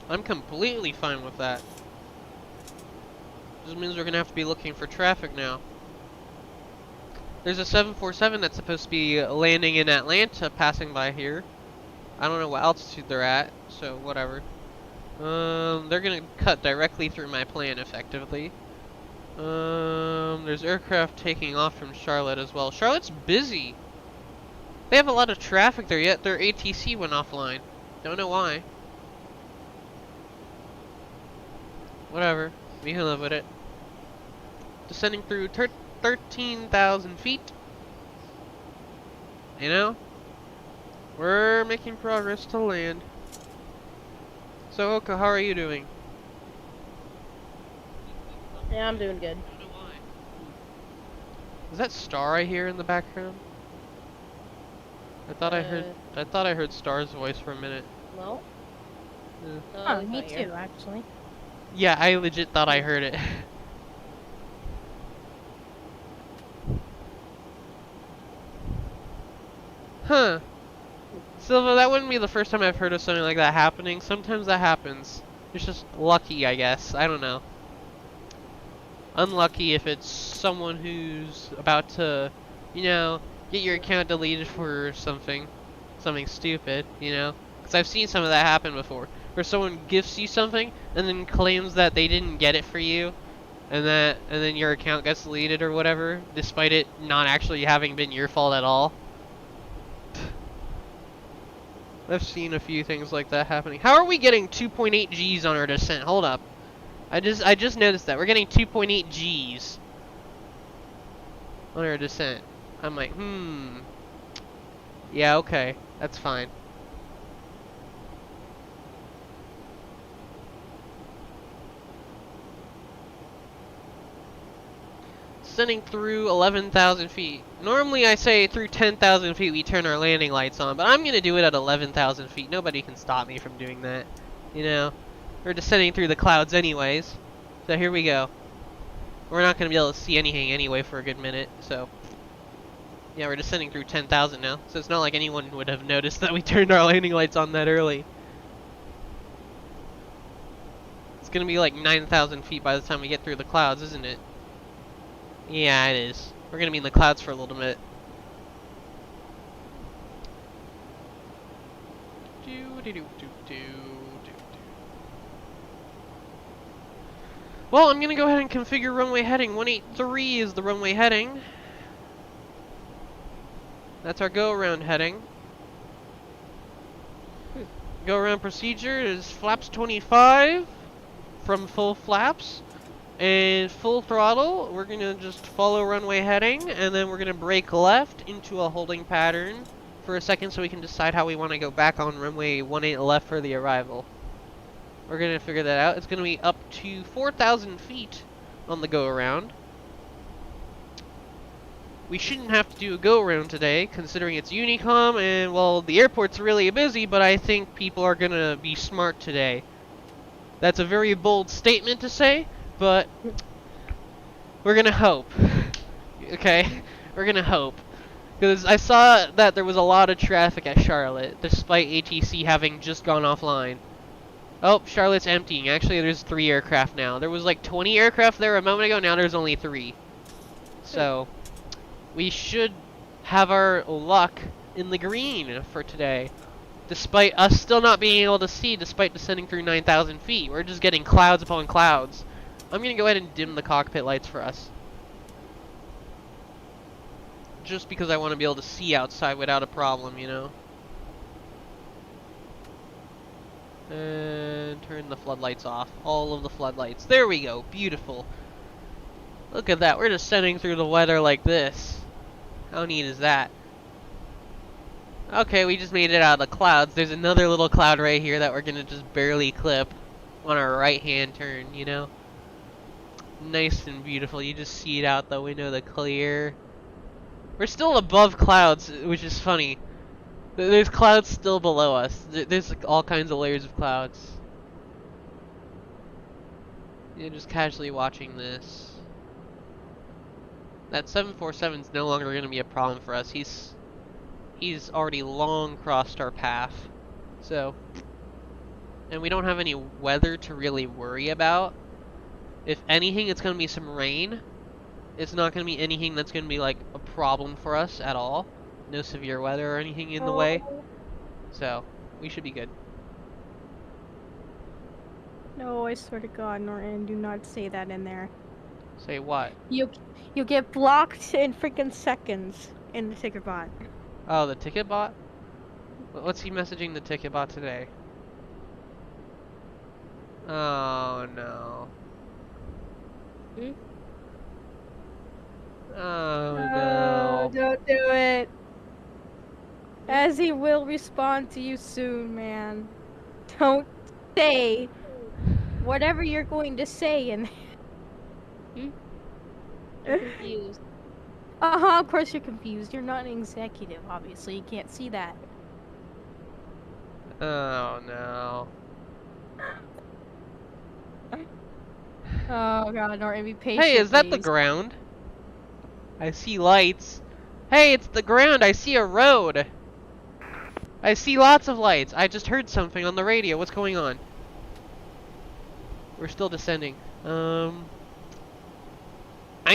Speaker 1: I'm completely fine with that. This means we're gonna have to be looking for traffic now. There's a 747 that's supposed to be landing in Atlanta, passing by here. I don't know what altitude they're at, so whatever. They're gonna cut directly through my plan, effectively. There's aircraft taking off from Charlotte as well. Charlotte's busy. They have a lot of traffic there, yet their ATC went offline. Don't know why. Whatever. We can live with it. Descending through 13,000 feet. You know? We're making progress to land. So, Oka, how are you doing?
Speaker 15: Yeah, I'm doing good.
Speaker 1: Is that Star I hear in the background? I thought I heard Star's voice for a minute.
Speaker 15: No.
Speaker 1: Yeah.
Speaker 15: Oh, me too, actually.
Speaker 1: Yeah, I legit thought I heard it. Huh. Silva, that wouldn't be the first time I've heard of something like that happening. Sometimes that happens. It's just lucky, I guess. I don't know. Unlucky if it's someone who's about to, you know, get your account deleted for something stupid, you know? Because I've seen some of that happen before, where someone gifts you something and then claims that they didn't get it for you, and then your account gets deleted or whatever, despite it not actually having been your fault at all. I've seen a few things like that happening. How are we getting 2.8 Gs on our descent? Hold up. I just noticed that. We're getting 2.8 Gs on our descent. I'm like, yeah, okay. That's fine. Sending through 11,000 feet. Normally I say through 10,000 feet we turn our landing lights on, but I'm gonna do it at 11,000 feet. Nobody can stop me from doing that. You know? We're descending through the clouds anyways. So here we go. We're not gonna be able to see anything anyway for a good minute, so. Yeah, we're descending through 10,000 now, so it's not like anyone would have noticed that we turned our landing lights on that early. It's gonna be like 9,000 feet by the time we get through the clouds, isn't it? Yeah, it is. We're gonna be in the clouds for a little bit. Well, I'm gonna go ahead and configure runway heading. 183 is the runway heading. That's our go-around heading. Go-around procedure is flaps 25 from full flaps. And full throttle, we're gonna just follow runway heading, and then we're gonna brake left into a holding pattern for a second so we can decide how we want to go back on runway 18 left for the arrival. We're gonna figure that out. It's gonna be up to 4,000 feet on the go-around. We shouldn't have to do a go-around today, considering it's Unicom, and, well, the airport's really busy, but I think people are gonna be smart today. That's a very bold statement to say, but we're gonna hope. Okay? We're gonna hope. Because I saw that there was a lot of traffic at Charlotte, despite ATC having just gone offline. Oh, Charlotte's emptying. Actually, there's 3 aircraft now. There was like 20 aircraft there a moment ago, now there's only 3. So, we should have our luck in the green for today. Despite us still not being able to see, despite descending through 9,000 feet. We're just getting clouds upon clouds. I'm gonna go ahead and dim the cockpit lights for us. Just because I want to be able to see outside without a problem, you know? And turn the floodlights off. All of the floodlights. There we go. Beautiful. Look at that. We're descending through the weather like this. How neat is that? Okay, we just made it out of the clouds. There's another little cloud right here that we're gonna just barely clip on our right-hand turn, you know? Nice and beautiful. You just see it out the window, the clear. We're still above clouds, which is funny. There's clouds still below us. There's like all kinds of layers of clouds. You're just casually watching this. That 747 is no longer going to be a problem for us. He's already long crossed our path. So, and we don't have any weather to really worry about. If anything, it's going to be some rain. It's not going to be anything that's going to be like a problem for us at all. No severe weather or anything in the way. So, we should be good.
Speaker 15: No, I swear to God, Norton, do not say that in there.
Speaker 1: Say what?
Speaker 15: You get blocked in freaking seconds in the ticket bot.
Speaker 1: Oh, the ticket bot? What's he messaging the ticket bot today? Oh no.
Speaker 15: Hmm?
Speaker 1: Oh no.
Speaker 15: Don't do it. As he will respond to you soon, man. Don't say whatever you're going to say in
Speaker 16: I'm confused.
Speaker 15: Uh-huh, of course you're confused. You're not an executive, obviously. You can't see that.
Speaker 1: Oh no.
Speaker 15: Oh god, Norton, be patient.
Speaker 1: Hey, is that the
Speaker 15: please.
Speaker 1: ground? I see lights. Hey, it's the ground. I see a road. I see lots of lights. I just heard something on the radio. What's going on? We're still descending. I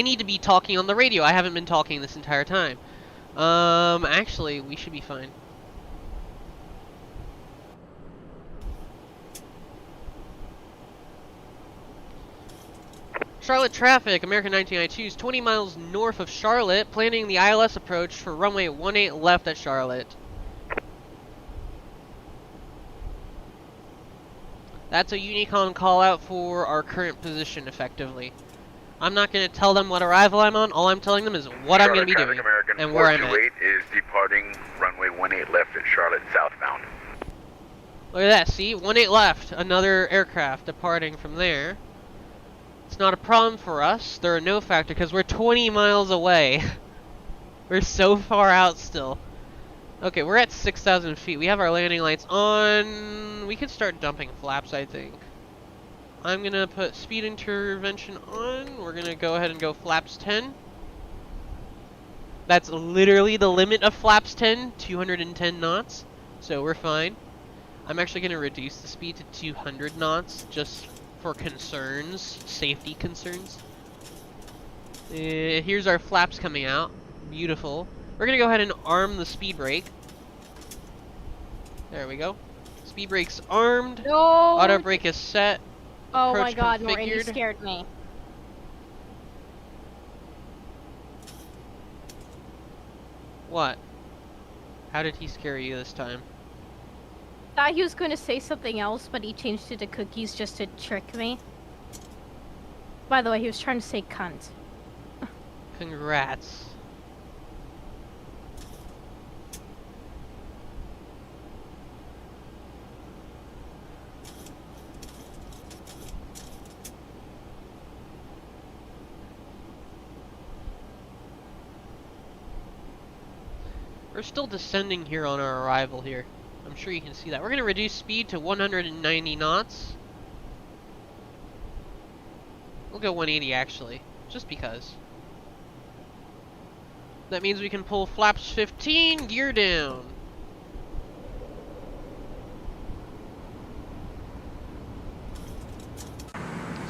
Speaker 1: need to be talking on the radio. I haven't been talking this entire time. Actually, we should be fine. Charlotte traffic, American 1992 is 20 miles north of Charlotte, planning the ILS approach for runway 18 left at Charlotte. That's a Unicon call out for our current position, effectively. I'm not going to tell them what arrival I'm on. All I'm telling them is what I'm going to be doing
Speaker 17: American
Speaker 1: and where I'm at.
Speaker 17: 428 is departing runway 18 left at Charlotte southbound.
Speaker 1: Look at that, see? 18 left. Another aircraft departing from there. It's not a problem for us. They're a no factor because we're 20 miles away. We're so far out still. Okay, we're at 6,000 feet. We have our landing lights on. We could start dumping flaps, I think. I'm going to put speed intervention on. We're going to go ahead and go flaps 10. That's literally the limit of flaps 10, 210 knots. So we're fine. I'm actually going to reduce the speed to 200 knots just for concerns, safety concerns. Here's our flaps coming out. Beautiful. We're going to go ahead and arm the speed brake. There we go. Speed brake's armed.
Speaker 15: No.
Speaker 1: Auto brake is set.
Speaker 15: Oh
Speaker 1: Approach
Speaker 15: my god, Morton, you
Speaker 1: configured.
Speaker 15: scared me.
Speaker 1: What? How did he scare you this time?
Speaker 15: Thought he was going to say something else, but he changed it to cookies just to trick me. By the way, he was trying to say cunt.
Speaker 1: Congrats. We're still descending here on our arrival here. I'm sure you can see that. We're going to reduce speed to 190 knots. We'll go 180 actually, just because. That means we can pull flaps 15, gear down.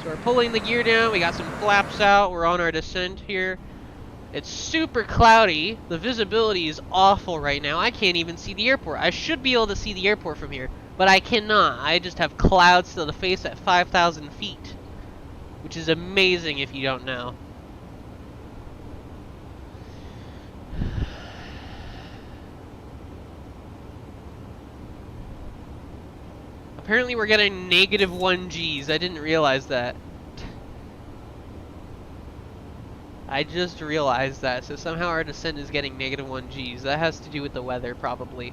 Speaker 1: So we're pulling the gear down, we got some flaps out, we're on our descent here. It's super cloudy. The visibility is awful right now. I can't even see the airport. I should be able to see the airport from here, but I cannot. I just have clouds to the face at 5,000 feet, which is amazing if you don't know. Apparently we're getting -1 Gs. I didn't realize that. I just realized that, so somehow our descent is getting -1 Gs. That has to do with the weather, probably.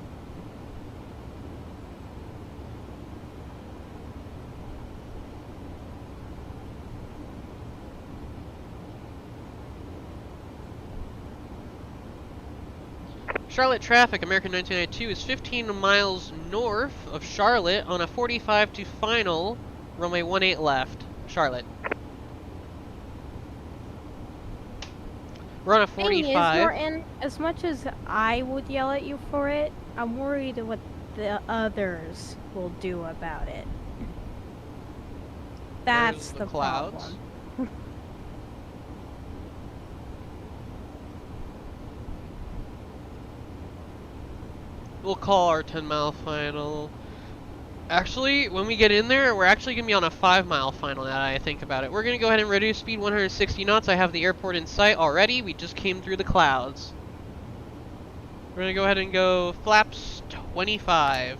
Speaker 1: Charlotte traffic, American 1992, is 15 miles north of Charlotte on a 45 to final, runway 18 left, Charlotte. We're on a 45.
Speaker 15: Thing is, Morton, as much as I would yell at you for it, I'm worried what the others will do about it. That's the
Speaker 1: clouds.
Speaker 15: problem.
Speaker 1: We'll call our 10-mile final. Actually, when we get in there, we're actually going to be on a 5-mile final now that I think about it. We're going to go ahead and reduce speed 160 knots. I have the airport in sight already. We just came through the clouds. We're going to go ahead and go flaps 25.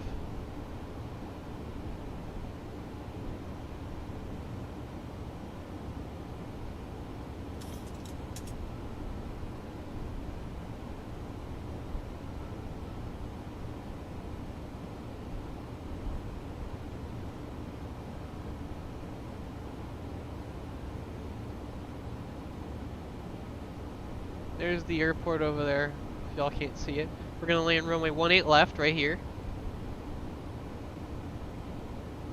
Speaker 1: There's the airport over there, if y'all can't see it. We're going to land runway 18 left, right here.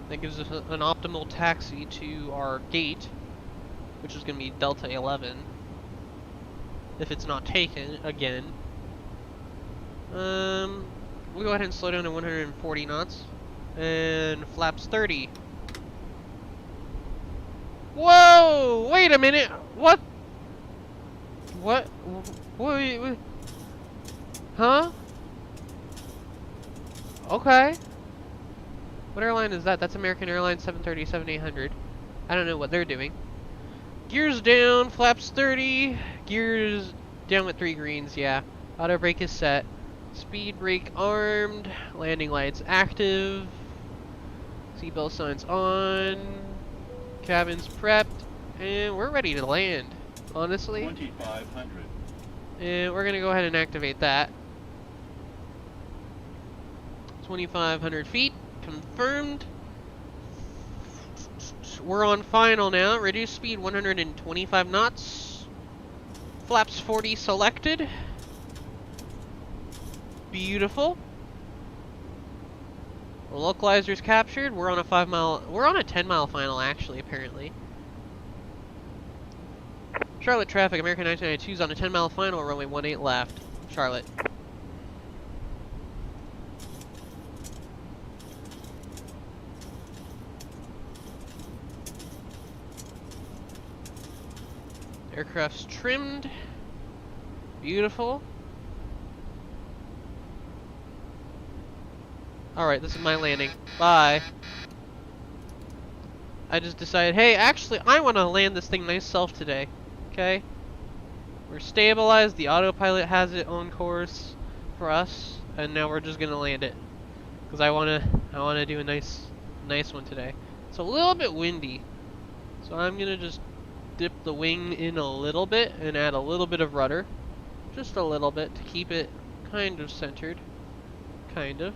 Speaker 1: That gives us an optimal taxi to our gate, which is going to be Delta 11. If it's not taken, again. We'll go ahead and slow down to 140 knots. And flaps 30. Whoa! Wait a minute. What? What? Wait. Huh? Okay. What airline is that? That's American Airlines 737-800. I don't know what they're doing. Gears down, flaps 30. Gears down with 3 greens, yeah. Auto brake is set. Speed brake armed. Landing lights active. Seatbelt signs on. Cabin's prepped. And we're ready to land, honestly.
Speaker 18: 2,500.
Speaker 1: And we're going to go ahead and activate that. 2,500 feet. Confirmed. We're on final now. Reduce speed 125 knots. Flaps 40 selected. Beautiful. Localizers captured. We're on a 10-mile final actually, apparently. Charlotte traffic, American 1992's on a 10-mile final, runway 18 left. Charlotte. Aircraft's trimmed. Beautiful. Alright, this is my landing. Bye. I just decided, hey, actually, I want to land this thing myself today. Okay? We're stabilized, the autopilot has it on course for us, and now we're just gonna land it. Because I wanna do a nice one today. It's a little bit windy, so I'm gonna just dip the wing in a little bit and add a little bit of rudder. Just a little bit to keep it kind of centered. Kind of.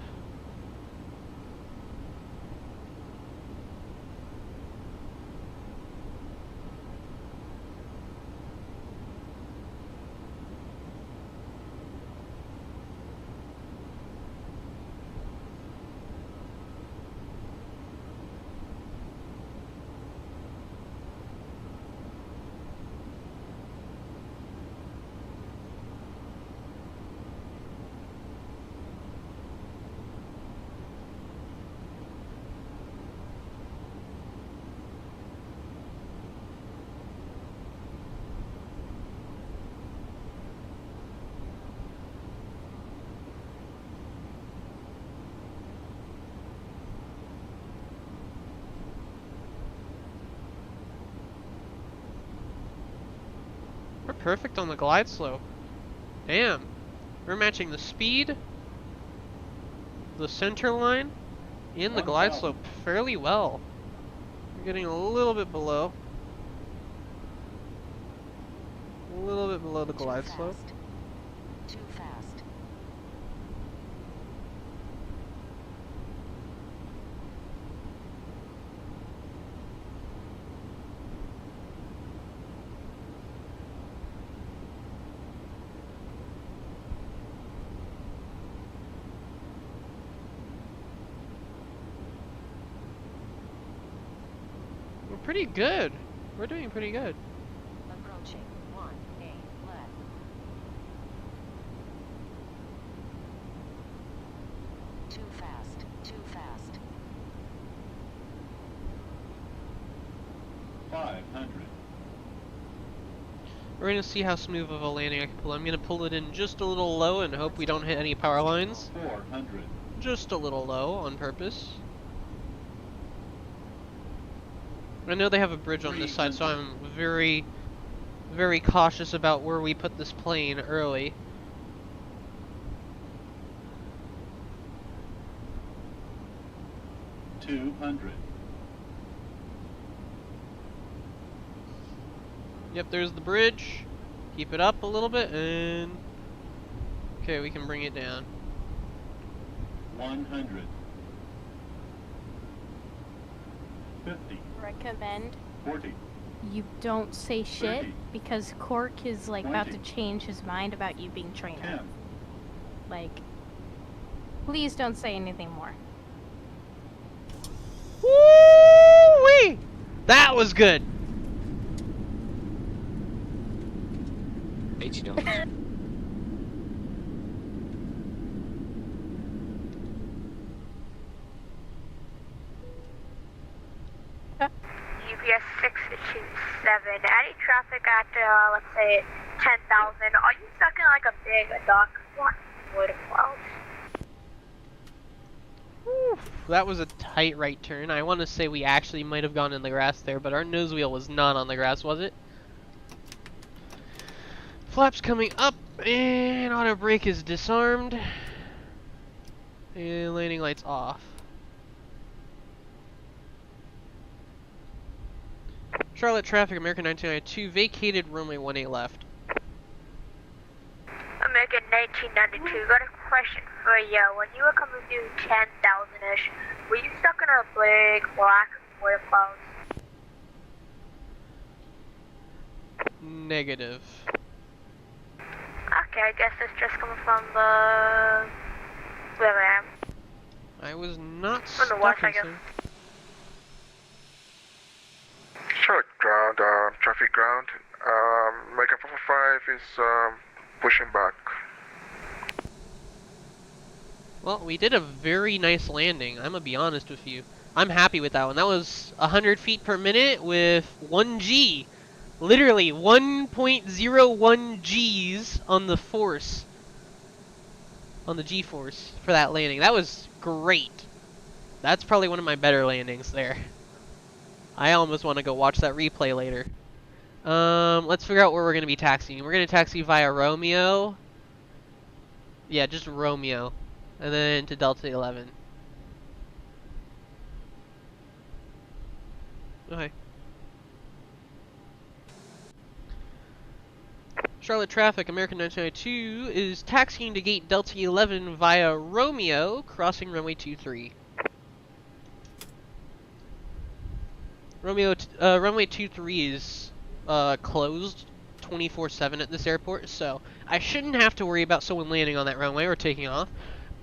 Speaker 1: We're perfect on the glide slope. Damn. We're matching the speed, the center line, and the glide slope fairly well. We're getting a little bit below. A little bit below the glide slope.
Speaker 19: Too fast.
Speaker 1: We're pretty good. We're doing pretty good.
Speaker 19: Approaching 1-8 left. Too fast. Too fast.
Speaker 18: 500.
Speaker 1: We're gonna see how smooth of a landing I can pull. I'm gonna pull it in just a little low and hope we don't hit any power lines.
Speaker 18: 400.
Speaker 1: Just a little low on purpose. I know they have a bridge on this side, so I'm very, very cautious about where we put this plane early.
Speaker 18: $200.
Speaker 1: Yep, there's the bridge. Keep it up a little bit, and... okay, we can bring it down.
Speaker 18: 100. 50.
Speaker 15: Recommend
Speaker 18: 40.
Speaker 15: you don't say shit
Speaker 18: 30.
Speaker 15: because Cork is like about
Speaker 18: 20.
Speaker 15: to change his mind about you being trainer.
Speaker 18: 10.
Speaker 15: Like, please don't say anything more.
Speaker 1: Woo-wee! That was good.
Speaker 10: $80.
Speaker 12: UPS 627. Any traffic at, let's say, 10,000. Are you stuck in like a big dock block wood clouds?
Speaker 1: That was a tight right turn. I want to say we actually might have gone in the grass there, but our nose wheel was not on the grass, was it? Flaps coming up, and auto brake is disarmed. And landing lights off. Charlotte traffic, American 1992, vacated runway 18 left.
Speaker 12: American 1992, got a question for you. When you were coming through 10,000-ish, were you stuck in a big black void clouds?
Speaker 1: Negative.
Speaker 12: Okay, I guess it's just coming from the... wherever I am.
Speaker 1: I was not
Speaker 12: From the
Speaker 1: stuck
Speaker 12: west, I
Speaker 1: in
Speaker 12: guess.
Speaker 1: some...
Speaker 11: Charlotte ground, traffic ground. American 445 is pushing back.
Speaker 1: Well, we did a very nice landing, I'm gonna be honest with you. I'm happy with that one. That was 100 feet per minute with 1 G. Literally 1.01 Gs on the force. On the G-force for that landing. That was great. That's probably one of my better landings there. I almost want to go watch that replay later. Let's figure out where we're going to be taxiing. We're going to taxi via Romeo. Yeah, just Romeo. And then to Delta 11. Okay. Charlotte traffic, American 992 is taxiing to gate Delta 11 via Romeo, crossing runway 23. Runway 23 is closed 24/7 at this airport, so I shouldn't have to worry about someone landing on that runway or taking off.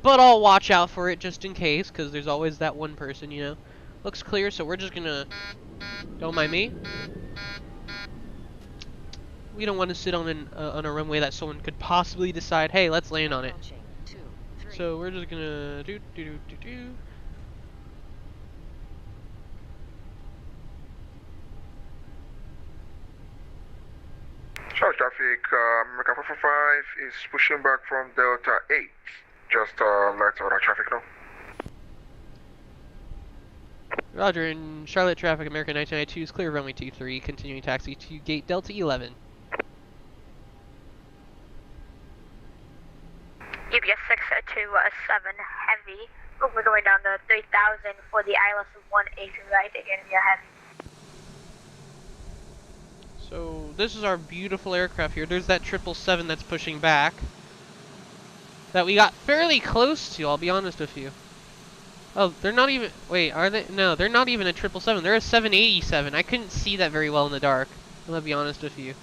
Speaker 1: But I'll watch out for it just in case, because there's always that one person, you know. Looks clear, so we're just gonna... Don't mind me. We don't want to sit on a runway that someone could possibly decide, hey, let's land on it. So we're just gonna do.
Speaker 11: Charlotte traffic, American 445 is pushing back from Delta 8. Just let all that traffic know.
Speaker 1: Roger, and Charlotte traffic, American 992 is clear of runway 23, continuing taxi to gate Delta 11.
Speaker 12: UPS 627 heavy. We're going down to 3,000 for the ILS 1A through right again via heavy.
Speaker 1: So this is our beautiful aircraft here. There's that 777 that's pushing back. That we got fairly close to, I'll be honest with you. Oh, they're not even... Wait, are they? No, they're not even a 777. They're a 787. I couldn't see that very well in the dark. I'm gonna be honest with you.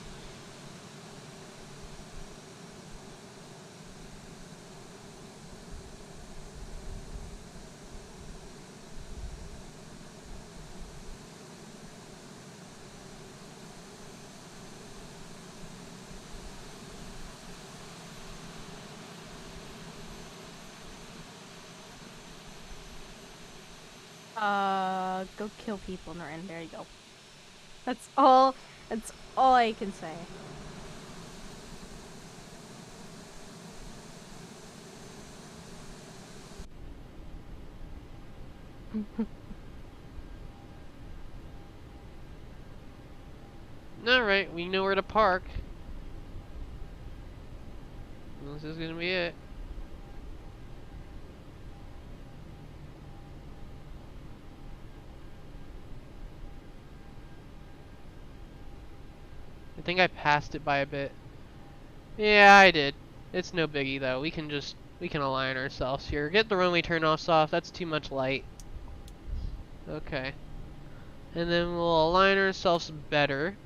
Speaker 15: Go kill people, Norton. There you go. That's all I can say.
Speaker 1: Alright, we know where to park. This is gonna be it. I think I passed it by a bit. Yeah, I did. It's no biggie though. We can align ourselves here. Get the runway turn-offs off. That's too much light. Okay. And then we'll align ourselves better.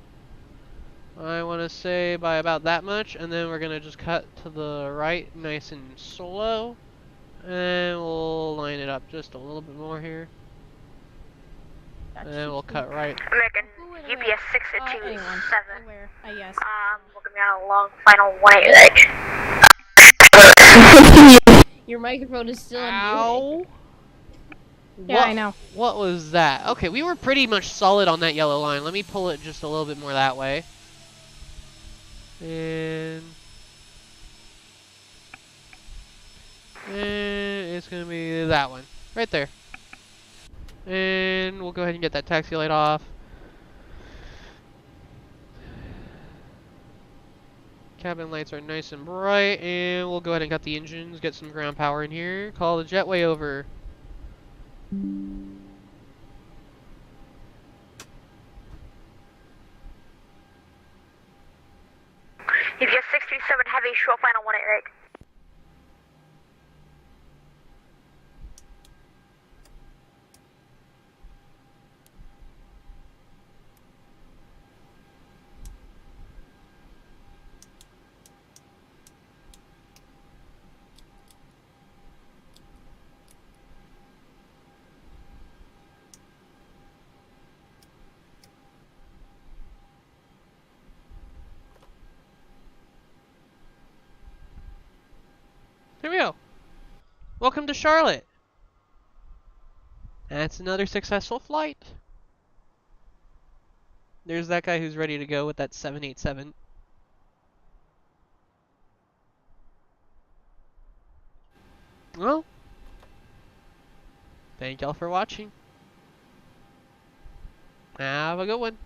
Speaker 1: I want to say by about that much, and then we're gonna just cut to the right, nice and slow, and we'll line it up just a little bit more here. And then we'll cut right.
Speaker 12: American UPS 627.
Speaker 15: Where? Yes.
Speaker 12: We're gonna be on a long final 1 edge.
Speaker 16: Your microphone is still
Speaker 1: Ow.
Speaker 16: unmuted.
Speaker 15: Yeah, I know.
Speaker 1: What was that? Okay, we were pretty much solid on that yellow line. Let me pull it just a little bit more that way. And it's going to be that one. Right there. And we'll go ahead and get that taxi light off. Cabin lights are nice and bright. And we'll go ahead and cut the engines, get some ground power in here. Call the jetway over.
Speaker 12: You've got 637 Heavy, short final 188.
Speaker 1: Here we go. Welcome to Charlotte. That's another successful flight. There's that guy who's ready to go with that 787. Well, thank y'all for watching. Have a good one.